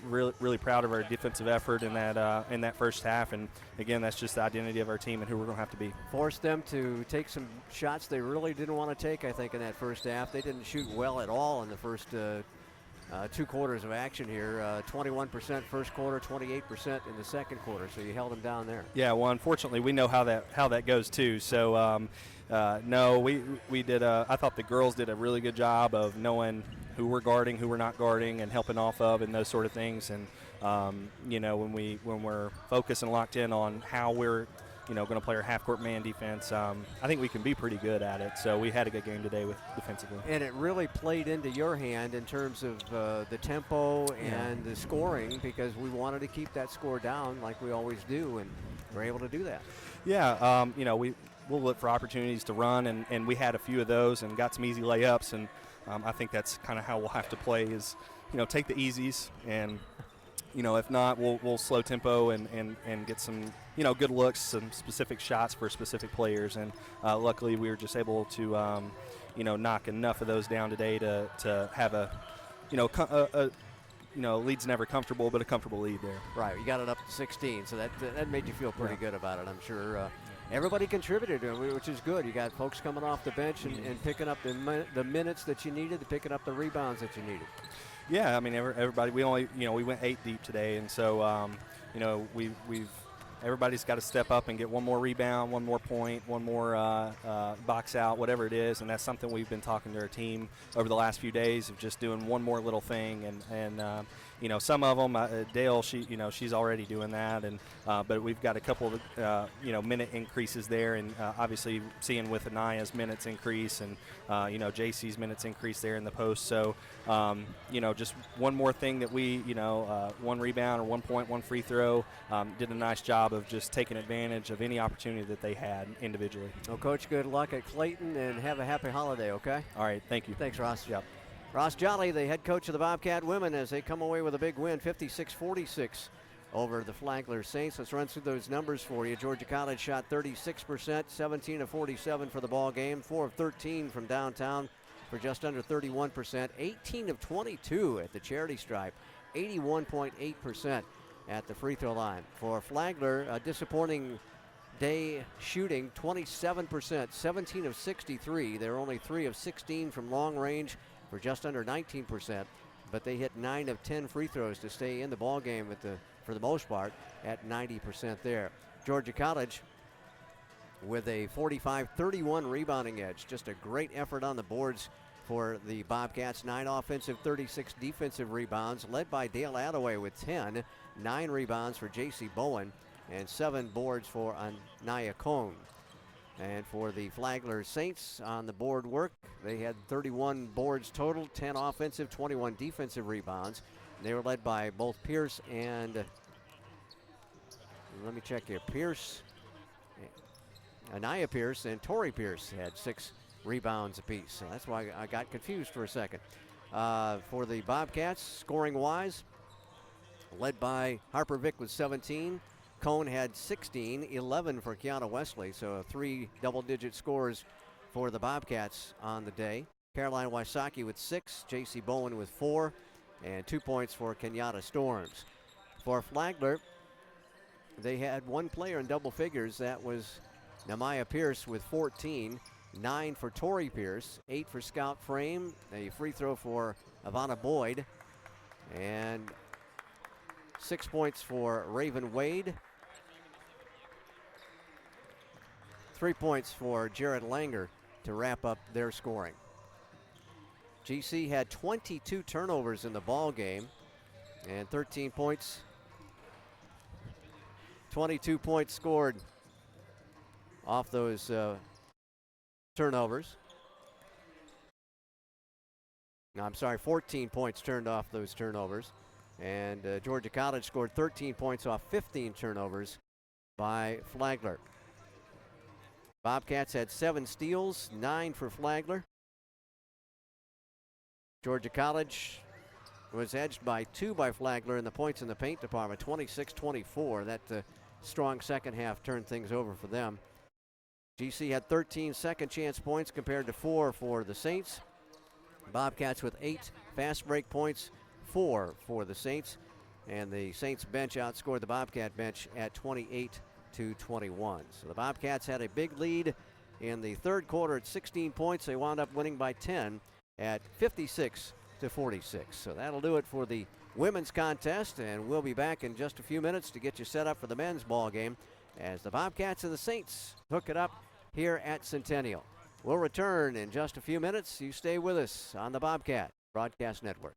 [SPEAKER 5] really proud of our defensive effort in that first half. And, again, that's just the identity of our team and who we're going to have to be. Forced
[SPEAKER 1] them to take some shots they really didn't want to take, I think, in that first half. They didn't shoot well at all in the first 2 quarters of action here. 21% first quarter, 28% in the second quarter. So you held them down there.
[SPEAKER 5] Yeah, well, unfortunately, we know how that goes too. So no, we did. I thought the girls did a really good job of knowing who we're guarding, who we're not guarding, and helping off of, and those sort of things. And when we're focused and locked in on how we're going to play our half-court man defense, I think we can be pretty good at it. So we had a good game today with defensively.
[SPEAKER 1] And it really played into your hand in terms of the tempo and the scoring, because we wanted to keep that score down like we always do, and we're able to do that.
[SPEAKER 5] Yeah, we'll look for opportunities to run, and we had a few of those and got some easy layups. And I think that's kind of how we'll have to play is, take the easies and, if not, we'll slow tempo and get some, good looks, some specific shots for specific players. And luckily we were just able to, knock enough of those down today to have a lead's never comfortable, but a comfortable lead there.
[SPEAKER 1] Right, you got it up to 16, so that made you feel pretty good about it, I'm sure. Everybody contributed, which is good. You got folks coming off the bench and picking up the minutes that you needed, picking up the rebounds that you needed.
[SPEAKER 5] Yeah, I mean, everybody, we only, we went 8 deep today, and so, everybody's got to step up and get one more rebound, one more point, one more box out, whatever it is, and that's something we've been talking to our team over the last few days of just doing one more little thing, and some of them, Dale, she's already doing that, and but we've got a couple of minute increases there, and obviously seeing with Anaya's minutes increase, and JC's minutes increase there in the post. So just one more thing that we one rebound or 1 point, one free throw, did a nice job of just taking advantage of any opportunity that they had individually.
[SPEAKER 1] Well, Coach, good luck at Clayton, and have a happy holiday, okay?
[SPEAKER 5] All right, thank you.
[SPEAKER 1] Thanks, Ross.
[SPEAKER 5] Yep.
[SPEAKER 1] Ross Jolly, the head coach of the Bobcat women, as they come away with a big win, 56-46 over the Flagler Saints. Let's run through those numbers for you. Georgia College shot 36%, 17 of 47 for the ball game, 4 of 13 from downtown for just under 31%, 18 of 22 at the charity stripe, 81.8% at the free throw line. For Flagler, a disappointing day shooting, 27%, 17 of 63. They're only 3 of 16 from long range for just under 19%, but they hit 9 of 10 free throws to stay in the ball game for the most part at 90% there. Georgia College with a 45-31 rebounding edge. Just a great effort on the boards for the Bobcats. 9 offensive, 36 defensive rebounds, led by Dale Attaway with 10, 9 rebounds for J.C. Bowen, and 7 boards for Anaya Cone. And for the Flagler Saints on the board work, they had 31 boards total, 10 offensive, 21 defensive rebounds. They were led by both Pierce and, let me check here, Anaya Pierce and Tori Pierce had 6 rebounds apiece. So that's why I got confused for a second. For the Bobcats, scoring-wise, led by Harper Vick with 17. Cone had 16, 11 for Kiana Wesley, so 3 double-digit scores for the Bobcats on the day. Caroline Wysocki with 6, J.C. Bowen with 4, and 2 points for Kenyatta Storms. For Flagler, they had one player in double figures. That was Namaya Pierce with 14, 9 for Tori Pierce, 8 for Scout Frame, a free throw for Ivana Boyd, and 6 points for Raven Wade. 3 points for Jared Langer to wrap up their scoring. GC had 22 turnovers in the ball game and 13 points. 22 points scored off those turnovers. No, I'm sorry, 14 points turned off those turnovers. And Georgia College scored 13 points off 15 turnovers by Flagler. Bobcats had 7 steals, 9 for Flagler. Georgia College was edged by 2 by Flagler in the points in the paint department, 26-24. That strong second half turned things over for them. GC had 13 second chance points compared to 4 for the Saints. Bobcats with 8 fast break points, 4 for the Saints. And the Saints bench outscored the Bobcat bench at 28-21. So the Bobcats had a big lead in the third quarter at 16 points. They wound up winning by 10 at 56-46. So that'll do it for the women's contest, and we'll be back in just a few minutes to get you set up for the men's ball game as the Bobcats and the Saints hook it up here at Centennial. We'll return in just a few minutes. You stay with us on the Bobcat Broadcast Network.